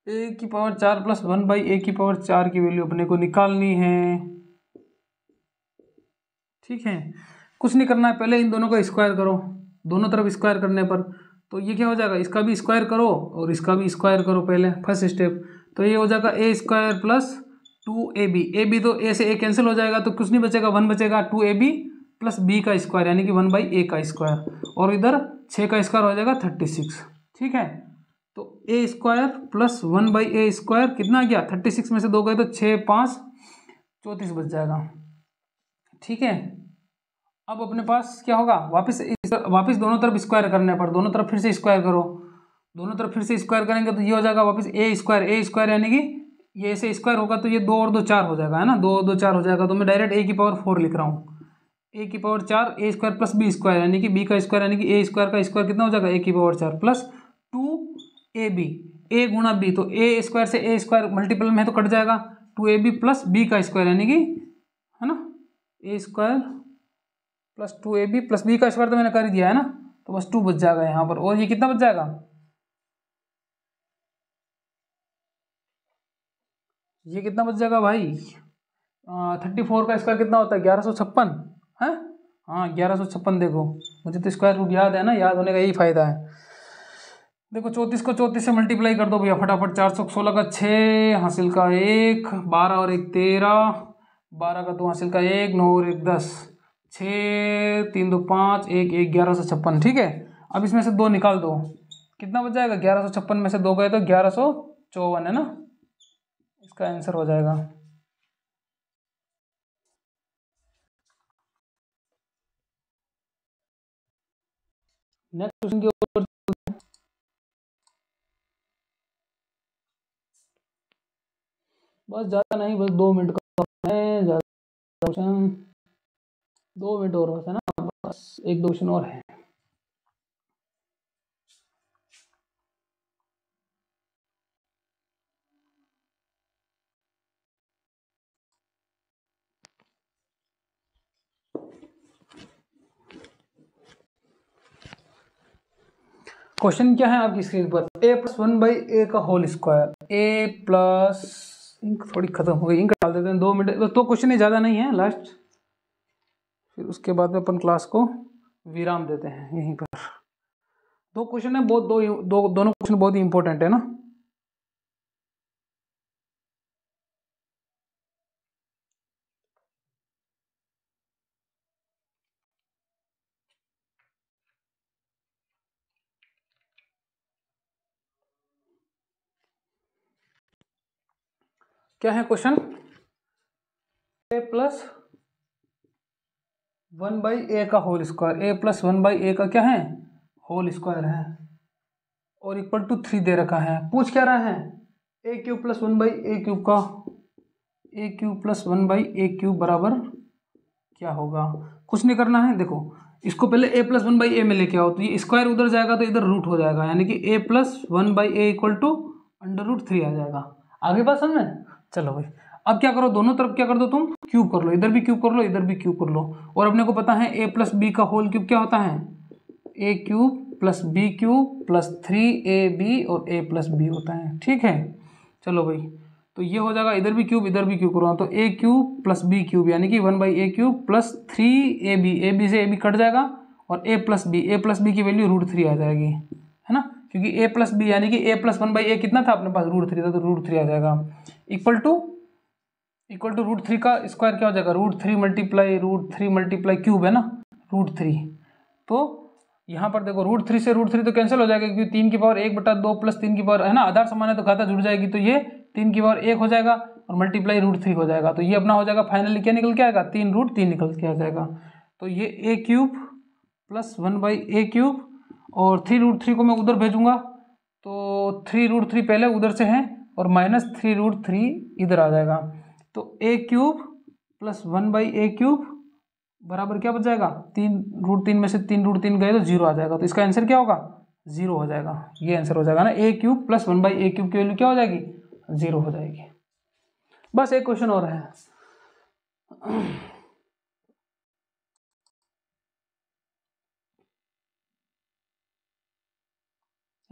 [SPEAKER 1] a की पावर 4 प्लस 1/a की पावर 4 की वैल्यू अपने को निकालनी है, ठीक है। कुछ नहीं करना है, पहले इन दोनों का स्क्वायर करो, दोनों तरफ स्क्वायर करने पर तो ये क्या हो जाएगा, इसका भी स्क्वायर करो और इसका भी स्क्वायर करो पहले, फर्स्ट स्टेप। तो ये हो जाएगा a square plus 2ab, ab तो a से a कैंसिल हो जाएगा तो कुछ नहीं बचेगा, 1 बचेगा, 2ab प्लस b का स्क्वायर यानी कि 1/a का स्क्वायर, और इधर 6 का स्क्वायर हो जाएगा 36, ठीक है। तो a square plus 1/a square कितना गया, 36 में से 2 गए तो 6 5 34 बच जाएगा, ठीक है। अब अपने पास क्या होगा, वापस दोनों तरफ स्क्वायर करने पर दोनों तरफ फिर से स्क्वायर करो, दोनों तरफ फिर से स्क्वायर करेंगे तो ये हो जाएगा वापस a स्क्वायर यानी कि ये ऐसे स्क्वायर होगा तो ये 2 और 2 4 हो जाएगा, है ना, 2 और 2 4 हो जाएगा। तो मैं डायरेक्ट a की पावर 4 लिख रहा हूँ, a की power 4 a square plus b square यानी कि b का स्क्वायर यानी कि a स्क्वायर का स्क्वायर कितना हो जाएगा, a की पावर 4 प्लस 2ab, a गुणा b, तो a स्क्वायर से a स्क्वायर मल्टीपल में है तो कट जाएगा, 2ab प्लस b का स्क्वायर यानी कि, है ना, a square plus 2ab plus b का स्क्वायर तो मैंने कर ही दिया है ना, तो बस 2 बच जाएगा यहाँ पर। और ये कितना बच जाएगा, ये कितना बच जाएगा भाई, 34 का स्क्वायर कितना होता है, 1156 है, हाँ 1156। देखो मुझे तो स्क्वायर रूट याद है ना, याद होने का यही फायदा है। देखो 34 को 34 से मल्टीप्लाई कर दो भैया फटाफट, 416 का 6 हासिल का 1, 12 और 1 13, 12 का 2 हासिल का 1, 9 और 1 10, 6 3 2 5 1 1 1156, ठीक है। अब इसमें से 2 निकाल दो, कितना बच जाएगा, 1156 में से 2 गए तो 1154 है ना, इसका आंसर हो जाएगा। नेक्स्ट क्वेश्चन की ओर, बस ज़्यादा नहीं, बस 2 मिनट का है, ज़्यादा क्वेश्चन 2 मिनट और बस, है ना, बस 1 2 क्वेश्चन और है। क्वेश्चन क्या है आपकी स्क्रीन पर, a प्लस 1/a का होल स्क्वायर, a प्लस, इंक थोड़ी खत्म हो गई, इंक डाल देते हैं, 2 मिनट तो क्वेश्चन ही ज़्यादा नहीं है लास्ट, फिर उसके बाद में अपन क्लास को विराम देते हैं यहीं पर। 2 क्वेश्चन है, बहुत दोनों क्वेश्चन बहुत ही इंपॉर्टेंट है ना। क्या है क्वेश्चन, a प्लस 1/a का whole square, a plus 1/a का क्या है, होल स्क्वायर है, और इक्वल टू 3 दे रखा है। पूछ क्या रहा है, a cube plus 1/a cube का, a cube plus 1/a cube बराबर क्या होगा। कुछ नहीं करना है, देखो इसको पहले a प्लस 1/a में लेके आओ, तो ये स्क्वायर उधर जाएगा तो इधर रूट हो जाएगा, यानी कि a plus 1/a equal to √3 आ जाएगा। आगे बात समझ में, चलो भाई अब क्या करो, दोनों तरफ क्या कर दो तुम, क्यूब कर लो, इधर भी क्यूब कर लो, इधर भी क्यूब कर लो। और अपने को पता है a प्लस b का होल क्यूब क्या होता है, a cube plus b cube plus 3ab और a प्लस b होता है, ठीक है। चलो भाई तो ये हो जाएगा, इधर भी क्यूब करो, तो a cube plus b cube यानी कि 1/a क्यूब प्लस 3ab से ab कट जाएगा, और a प्लस b की वैल्यू √3 आ जाएगी, है ना, क्योंकि a प्लस b यानी कि a प्लस 1/a कितना था अपने पास, √3 था, तो √3 आ जाएगा, इक्वल टू √3 का स्क्वायर क्या हो जाएगा, √3 मल्टीप्लाई क्यूब है ना, √3। तो यहाँ पर देखो √3 से √3 तो कैंसिल हो जाएगा, क्योंकि 3 की पावर 1/2 प्लस 3 की पावर, है ना, आधार समान है तो घाता जुड़ जाएगी, तो ये 3 की पावर 1 हो जाएगा और मल्टीप्लाई √3 हो जाएगा, तो ये अपना हो जाएगा फाइनली क्या निकल के आएगा, 3√3 निकल के आ जाएगा। तो ये a cube plus 1/a cube, और 3√3 को मैं उधर भेजूंगा तो 3√3 पहले उधर से है और माइनस 3√3 इधर आ जाएगा, तो a cube plus 1/a cube बराबर क्या बच जाएगा, 3√3 में से 3√3 गए तो 0 आ जाएगा, तो इसका आंसर क्या होगा 0 हो जाएगा। ये आंसर हो जाएगा ना, ए क्यूब प्लस 1/a क्यूब की वैल्यू क्या हो जाएगी, 0 हो जाएगी। बस एक क्वेश्चन और है।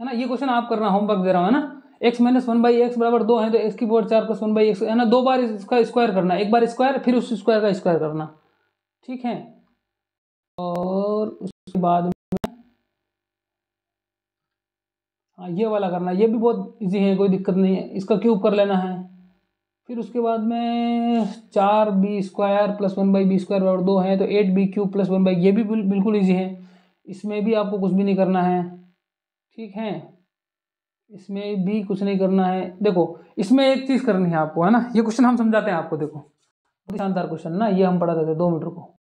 [SPEAKER 1] है ना, ये क्वेश्चन आप करना, होमवर्क दे रहा हूँ, है ना। x माइनस 1/x बराबर 2 है तो x की पावर 4 प्लस 1/x, है ना, 2 बार इसका स्क्वायर करना, एक बार स्क्वायर फिर उस स्क्वायर का स्क्वायर करना, ठीक है। और उसके बाद में हाँ ये वाला करना, ये भी बहुत इजी है, कोई दिक्कत नहीं है, इसका क्यूब कर लेना है। फिर उसके बाद में 4b² प्लस 1/b² बराबर 2 है तो 8b³ प्लस 1/, ये भी बिल्कुल ईजी है, इसमें भी आपको कुछ भी नहीं करना है, ठीक है, इसमें भी कुछ नहीं करना है। देखो इसमें एक चीज़ करनी है आपको, है ना, ये क्वेश्चन हम समझाते हैं आपको, देखो बहुत शानदार क्वेश्चन ना, ये हम पढ़ाते थे 2 मीटर को,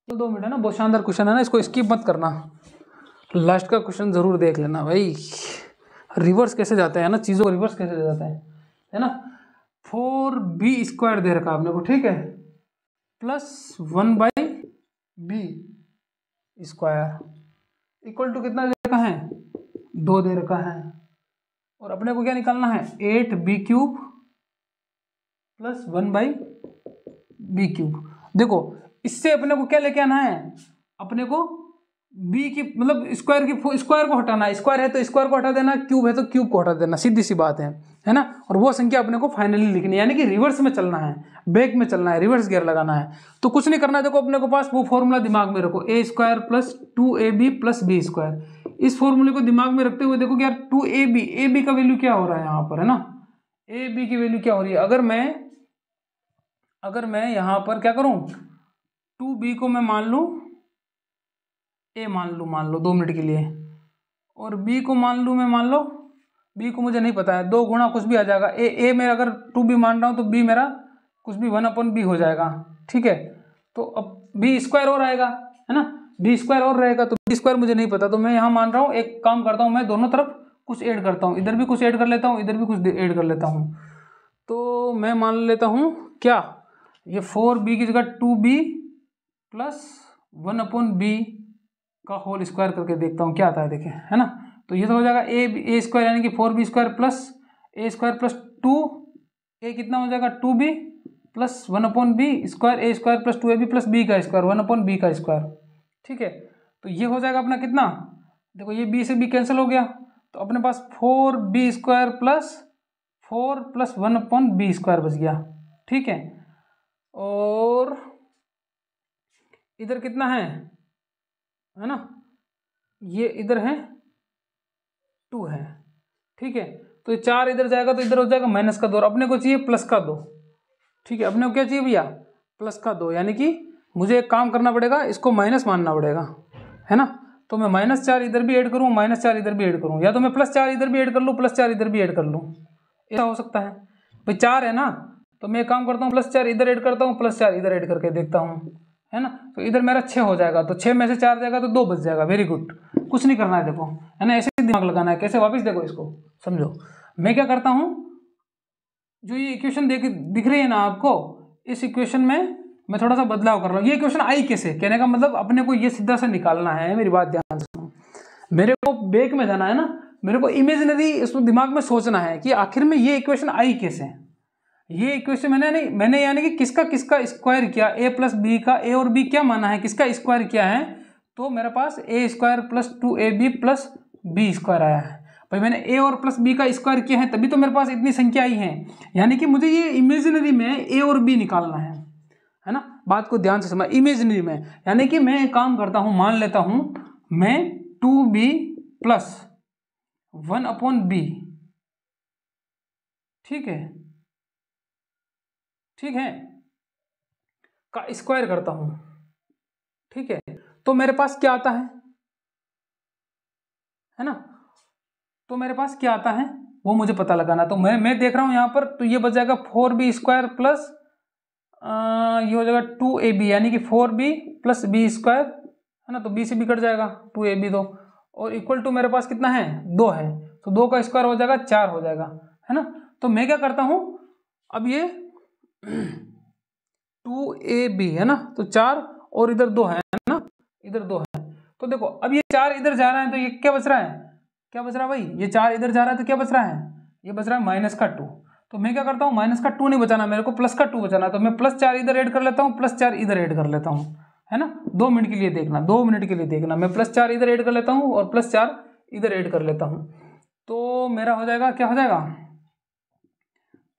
[SPEAKER 1] तो 2 मिनट है ना, बहुत शानदार क्वेश्चन है ना, इसको स्किप मत करना, लास्ट का क्वेश्चन जरूर देख लेना भाई। रिवर्स कैसे जाते हैं ना, चीज़ों को रिवर्स कैसे जाते हैं, है ना। 4b² दे रखा आपने को, ठीक है, प्लस 1/b² इक्वल टू कितना दे रखा है, 2 दे रखा है, और अपने को क्या निकालना है, 8b³ प्लस 1/b³। देखो इससे अपने को क्या लेके आना है, अपने को b की मतलब स्क्वायर को हटाना है, स्क्वायर है तो स्क्वायर को हटा देना, क्यूब है तो क्यूब को हटा देना, सीधी सी बात है ना। और वो संख्या अपने को फाइनली लिखनी है, यानी कि रिवर्स में चलना है, बैक में चलना है, रिवर्स गियर लगाना है। तो कुछ नहीं करना है, देखो अपने को पास वो फॉर्मूला दिमाग में रखो, a² plus 2ab plus b²। इस फॉर्मूले को दिमाग में रखते हुए देखो कि यार 2ab का वैल्यू क्या हो रहा है यहाँ पर, है ना, ab की वैल्यू क्या हो रही है। अगर मैं यहाँ पर क्या करूँ, 2b को मैं मान लूँ a मान लो 2 मिनट के लिए, और b को मान लो b को मुझे नहीं पता है, 2 गुणा कुछ भी आ जाएगा, a मेरा अगर 2b मान रहा हूँ तो b मेरा कुछ भी 1/b हो जाएगा, ठीक है। तो अब b² और आएगा, है ना, b² और रहेगा, तो b² मुझे नहीं पता, तो मैं यहाँ मान रहा हूँ, एक काम करता हूँ, मैं दोनों तरफ कुछ ऐड करता हूँ, इधर भी कुछ ऐड कर लेता हूँ, इधर भी कुछ ऐड कर लेता हूँ। तो मैं मान लेता हूँ क्या, ये 4b की जगह 2b प्लस 1/b का होल स्क्वायर करके देखता हूँ क्या आता है, देखें, है ना। तो ये तो हो जाएगा a² यानी कि 4b² plus a² plus 2, a कितना हो जाएगा 2b plus 1/b² a² plus 2ab plus b का स्क्वायर 1/b का स्क्वायर, ठीक है। तो ये हो जाएगा अपना कितना, देखो ये b से b कैंसिल हो गया, तो अपने पास 4b² प्लस 4 प्लस 1/b² बच गया, ठीक है। और इधर कितना है ना, ये इधर है 2 है, ठीक है। तो ये 4 इधर जाएगा तो इधर हो जाएगा माइनस का 2, और अपने को चाहिए प्लस का 2, ठीक है। अपने को क्या चाहिए भैया, प्लस का 2, यानी कि मुझे एक काम करना पड़ेगा, इसको माइनस मानना पड़ेगा, है ना। तो मैं -4 इधर भी ऐड करूँ, -4 इधर भी ऐड करूँ, या तो मैं +4 इधर भी ऐड कर लूँ, +4 इधर भी ऐड कर लूँ, ऐसा हो सकता है भाई। 4 है ना, तो मैं एक काम करता हूँ, +4 इधर ऐड करता हूँ, +4 इधर ऐड करके देखता हूँ, है ना। तो इधर मेरा 6 हो जाएगा, तो 6 में से 4 जाएगा तो 2 बच जाएगा, वेरी गुड। कुछ नहीं करना है, देखो, है ना, ऐसे ही दिमाग लगाना है। कैसे, वापस देखो इसको समझो। मैं क्या करता हूँ, जो ये इक्वेशन दिख रही है ना आपको, इस इक्वेशन में मैं थोड़ा सा बदलाव कर रहा हूँ। ये इक्वेशन आई कैसे, कहने का मतलब अपने को ये सीधा सा निकालना है, मेरी बात ध्यान से सुनो। मेरे को बैक में जाना है ना, मेरे को इमेजिनरी इसको दिमाग में सोचना है कि आखिर में ये इक्वेशन आई कैसे। ये इक्वेशन मैंने यानी कि किसका स्क्वायर किया, a प्लस बी का, a और b क्या माना है, किसका स्क्वायर किया है, तो मेरे पास a² plus 2ab plus b² आया है। भाई मैंने a और प्लस b का स्क्वायर किया है, तभी तो मेरे पास इतनी संख्या आई है, यानी कि मुझे ये इमेजिनरी में a और b निकालना है ना। बात को ध्यान से समझ, इमेजिनरी में यानी कि मैं एक काम करता हूँ, मान लेता हूँ मैं 2b प्लस 1/b, ठीक है, का स्क्वायर करता हूं, ठीक है। तो मेरे पास क्या आता है ना, तो मेरे पास क्या आता है वो मुझे पता लगाना। तो मैं देख रहा हूं यहां पर, तो ये बच जाएगा 4b² प्लस ये हो जाएगा 2ab, यानी कि 4b प्लस b², है ना। तो b से b कट जाएगा, 2ab 2, और इक्वल टू मेरे पास कितना है, 2 है, तो 2 का स्क्वायर हो जाएगा 4 हो जाएगा, है ना। तो मैं क्या करता हूं, अब ये 2ab है ना, तो 4 और इधर 2 है ना, इधर 2 है, तो देखो अब ये 4 इधर जा रहा है तो ये क्या बच रहा है, क्या बच रहा है भाई, ये 4 इधर जा रहा है तो क्या बच रहा है, ये बच रहा है -2। तो मैं क्या करता हूँ, -2 नहीं बचाना मेरे को, +2 बचाना, तो मैं +4 इधर ऐड कर लेता हूँ, +4 इधर ऐड कर लेता हूँ, है ना। 2 मिनट के लिए देखना, 2 मिनट के लिए देखना, मैं +4 इधर ऐड कर लेता हूँ और +4 इधर ऐड कर लेता हूँ। तो मेरा हो जाएगा, क्या हो जाएगा,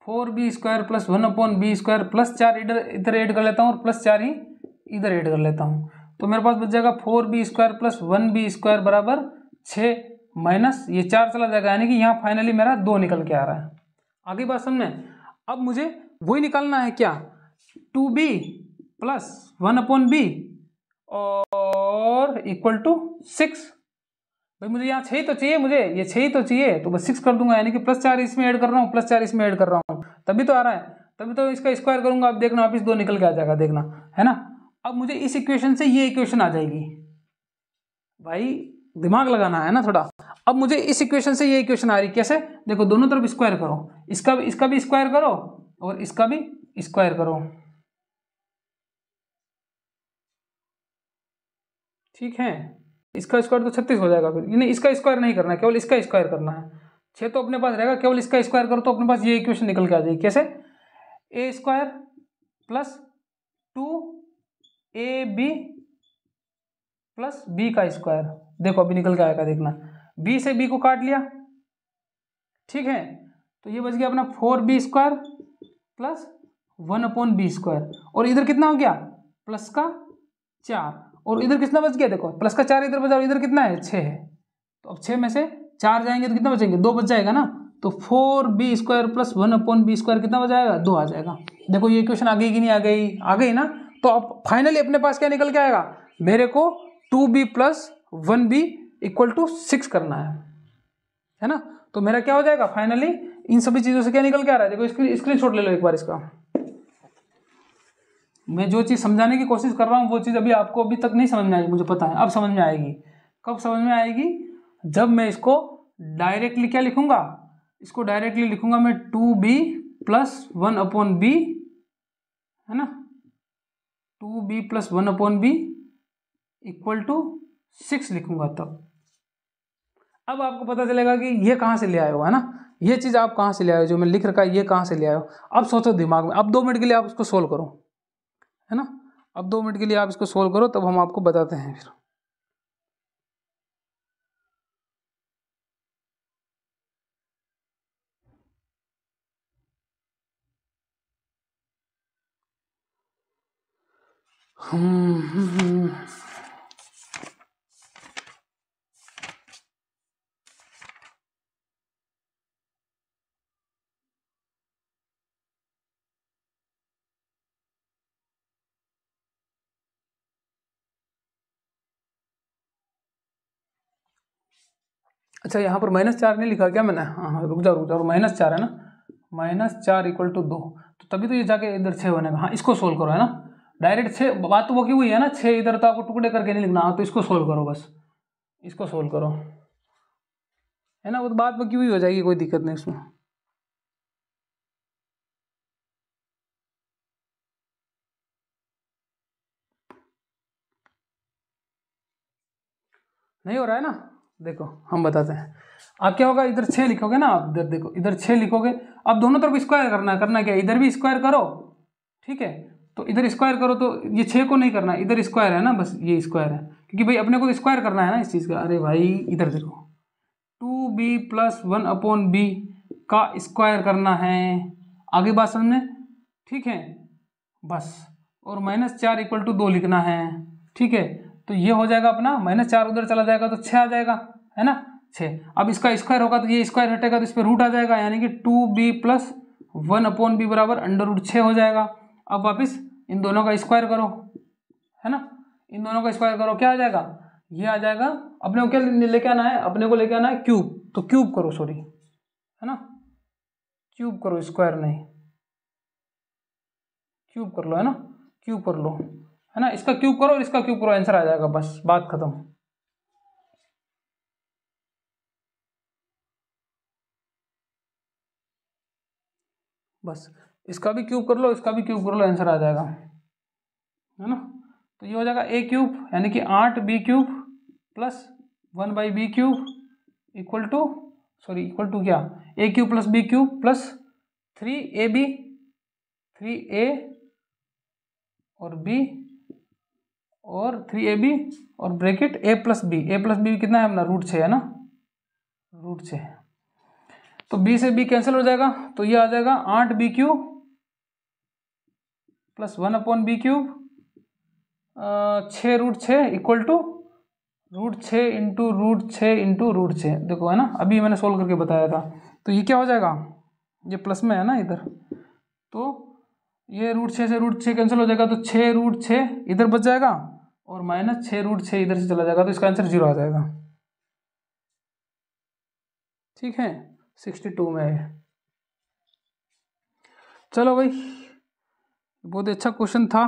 [SPEAKER 1] 4b² + 1/b² +4 इधर ऐड कर लेता हूँ और +4 ही इधर ऐड कर लेता हूँ। तो मेरे पास बच जाएगा 4b² + 1b² बराबर 6 माइनस ये 4 चला जाएगा, यानी कि यहाँ फाइनली मेरा 2 निकल के आ रहा है। आगे बात समझ में। अब मुझे वही निकालना है क्या, 2b + 1/b और = 6। भाई मुझे यहाँ 6 तो चाहिए, मुझे ये 6 तो चाहिए, तो बस 6 कर दूंगा, यानी कि +4 इसमें ऐड कर रहा हूँ, +4 इसमें ऐड कर रहा हूँ, तभी तो आ रहा है, तभी तो इसका स्क्वायर करूंगा। अब देखना वापिस 2 निकल के आ जाएगा, देखना, है ना। अब मुझे इस इक्वेशन से ये इक्वेशन आ जाएगी, भाई दिमाग लगाना है ना थोड़ा। अब मुझे इस इक्वेशन से ये इक्वेशन आ रही, कैसे, देखो दोनों तरफ स्क्वायर करो, इसका भी स्क्वायर करो और इसका भी स्क्वायर करो, ठीक है। इसका स्क्वायर तो 36 हो जाएगा, फिर नहीं इसका स्क्वायर नहीं करना है, केवल इसका स्क्वायर करना है। 6 तो अपने पास रहेगा, केवल इसका स्क्वायर करो तो अपने पास ये इक्वेशन निकल के आ जाएगी, कैसे, a² + 2ab + b²। देखो अभी निकल के आएगा, देखना, b से b को काट लिया, ठीक है, तो ये बच गया अपना 4b² + 1/b², और इधर कितना हो गया, +4, और इधर कितना बच गया, देखो +4 इधर बचा, इधर कितना है, 6 है, तो अब 6 में से 4 जाएंगे तो कितना बचेंगे, 2 बच जाएगा ना, तो 4b² + 1/b² कितना बचाएगा, 2 आ जाएगा। देखो ये इक्वेशन आ गई कि नहीं आ गई, आ गई ना। तो अब फाइनली अपने पास क्या निकल के आएगा, मेरे को 2b + 1b = 6 करना है ना। तो मेरा क्या हो जाएगा फाइनली, इन सभी चीजों से क्या निकल के आ रहा है, देखो स्क्रीनशॉट ले लो एक बार इसका। मैं जो चीज़ समझाने की कोशिश कर रहा हूँ वो चीज़ अभी आपको अभी तक नहीं समझ में आई, मुझे पता है, अब समझ में आएगी। कब समझ में आएगी, जब मैं इसको डायरेक्टली क्या लिखूंगा, इसको डायरेक्टली लिखूंगा मैं 2b + 1/b, है ना, 2b + 1/b = 6 लिखूंगा तब। अब आपको पता चलेगा कि ये कहाँ से ले आए हो, है ना, ये चीज़ आप कहाँ से ले आए हो, जो मैं लिख रखा है ये कहाँ से ले आए हो। अब सोचो दिमाग में, अब 2 मिनट के लिए आप इसको सोल्व करो, है ना, अब 2 मिनट के लिए आप इसको सोल्व करो, तब हम आपको बताते हैं फिर। अच्छा यहाँ पर -4 नहीं लिखा क्या मैंने, हाँ हाँ रुक जाओ, और -4 है ना, -4 = 2, तो तभी तो ये जाके इधर 6 बनेगा। हाँ इसको सोल्व करो, है ना, डायरेक्ट 6 बात तो वो की हुई है ना, 6 इधर तो आपको टुकड़े करके नहीं लिखना, तो इसको सोल्व करो, बस इसको सोल्व करो, है ना, वो तो बात बकी हुई हो जाएगी, कोई दिक्कत नहीं उसमें। नहीं हो रहा है ना, देखो हम बताते हैं। आप क्या होगा, इधर 6 लिखोगे ना, आप इधर देखो, इधर 6 लिखोगे, अब दोनों तरफ स्क्वायर करना क्या, इधर भी स्क्वायर करो, ठीक है, तो इधर स्क्वायर करो, तो ये 6 को नहीं करना, इधर स्क्वायर है ना, बस ये स्क्वायर है, क्योंकि भाई अपने को तो स्क्वायर करना है ना इस चीज़ का। अरे भाई इधर देखो, 2b + 1/b का स्क्वायर करना है, आगे बात समझ में, ठीक है, बस, और -4 = 2 लिखना है, ठीक है, तो ये हो जाएगा अपना, -4 उधर चला जाएगा तो 6 आ जाएगा, है ना, 6। अब इसका स्क्वायर होगा तो ये स्क्वायर हटेगा तो इस पर रूट आ जाएगा, यानी कि 2b + 1/b बराबर √6 हो जाएगा। अब वापस इन दोनों का स्क्वायर करो, है ना, इन दोनों का स्क्वायर करो, क्या आ जाएगा, ये आ जाएगा। अपने को क्या लेके आना है, अपने को लेके आना है क्यूब, तो क्यूब करो, सॉरी, है ना, क्यूब करो, स्क्वायर नहीं, क्यूब कर लो, है ना, क्यूब कर लो, है ना, इसका क्यूब करो और इसका क्यूब करो, आंसर आ जाएगा, बस बात खत्म। बस इसका भी क्यूब कर लो, इसका भी क्यूब कर लो, आंसर आ जाएगा, है ना। तो ये हो जाएगा a³ यानी कि 8b³ plus 1/b³ equal to क्या, a³ plus b³ plus 3ab 3a और b और 3ab और ब्रैकेट a प्लस b कितना है अपना, √6 है ना, √6। तो b से b कैंसिल हो जाएगा, तो ये आ जाएगा 8b³ plus 1/b³ 6√6 equal to √6 into √6 देखो है ना, अभी मैंने सोल्व करके बताया था। तो ये क्या हो जाएगा, ये प्लस में है ना इधर, तो ये √6 से √6 कैंसिल हो जाएगा, तो 6√6 इधर बच जाएगा और माइनस 6√6 इधर से चला जाएगा, तो इसका आंसर 0 आ जाएगा। ठीक है, 62 में है। चलो भाई, बहुत अच्छा क्वेश्चन था,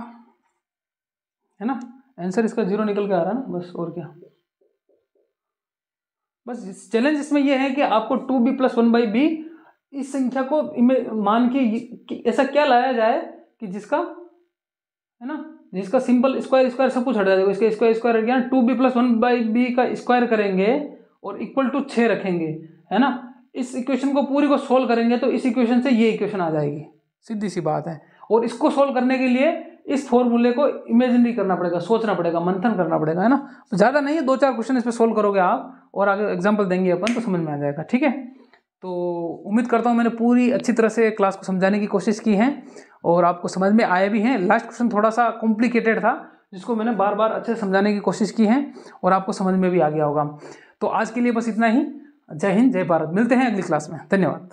[SPEAKER 1] है ना, आंसर इसका 0 निकल के आ रहा है ना, बस और क्या। बस चैलेंज इसमें यह है कि आपको 2b प्लस 1/b इस संख्या को मान के ऐसा क्या लाया जाए कि जिसका, है ना, जिसका सिंपल स्क्वायर सब कुछ हटा जाएगा, इसका स्क्वायर हट गया, 2b प्लस 1/b का स्क्वायर करेंगे और इक्वल टू 6 रखेंगे, है ना, इस इक्वेशन को पूरी को सोल्व करेंगे तो इस इक्वेशन से ये इक्वेशन आ जाएगी, सीधी सी बात है। और इसको सोल्व करने के लिए इस फॉर्मूले को इमेजिनरी करना पड़ेगा, सोचना पड़ेगा, मंथन करना पड़ेगा, है ना। तो ज़्यादा नहीं है, 2-4 क्वेश्चन इस पर सोल्व करोगे आप और आगे एग्जाम्पल देंगे अपन तो समझ में आ जाएगा। ठीक है, तो उम्मीद करता हूँ मैंने पूरी अच्छी तरह से क्लास को समझाने की कोशिश की है और आपको समझ में आया भी है। लास्ट क्वेश्चन थोड़ा सा कॉम्प्लिकेटेड था जिसको मैंने बार बार अच्छे से समझाने की कोशिश की है और आपको समझ में भी आ गया होगा। तो आज के लिए बस इतना ही। जय हिंद, जय भारत, मिलते हैं अगली क्लास में। धन्यवाद।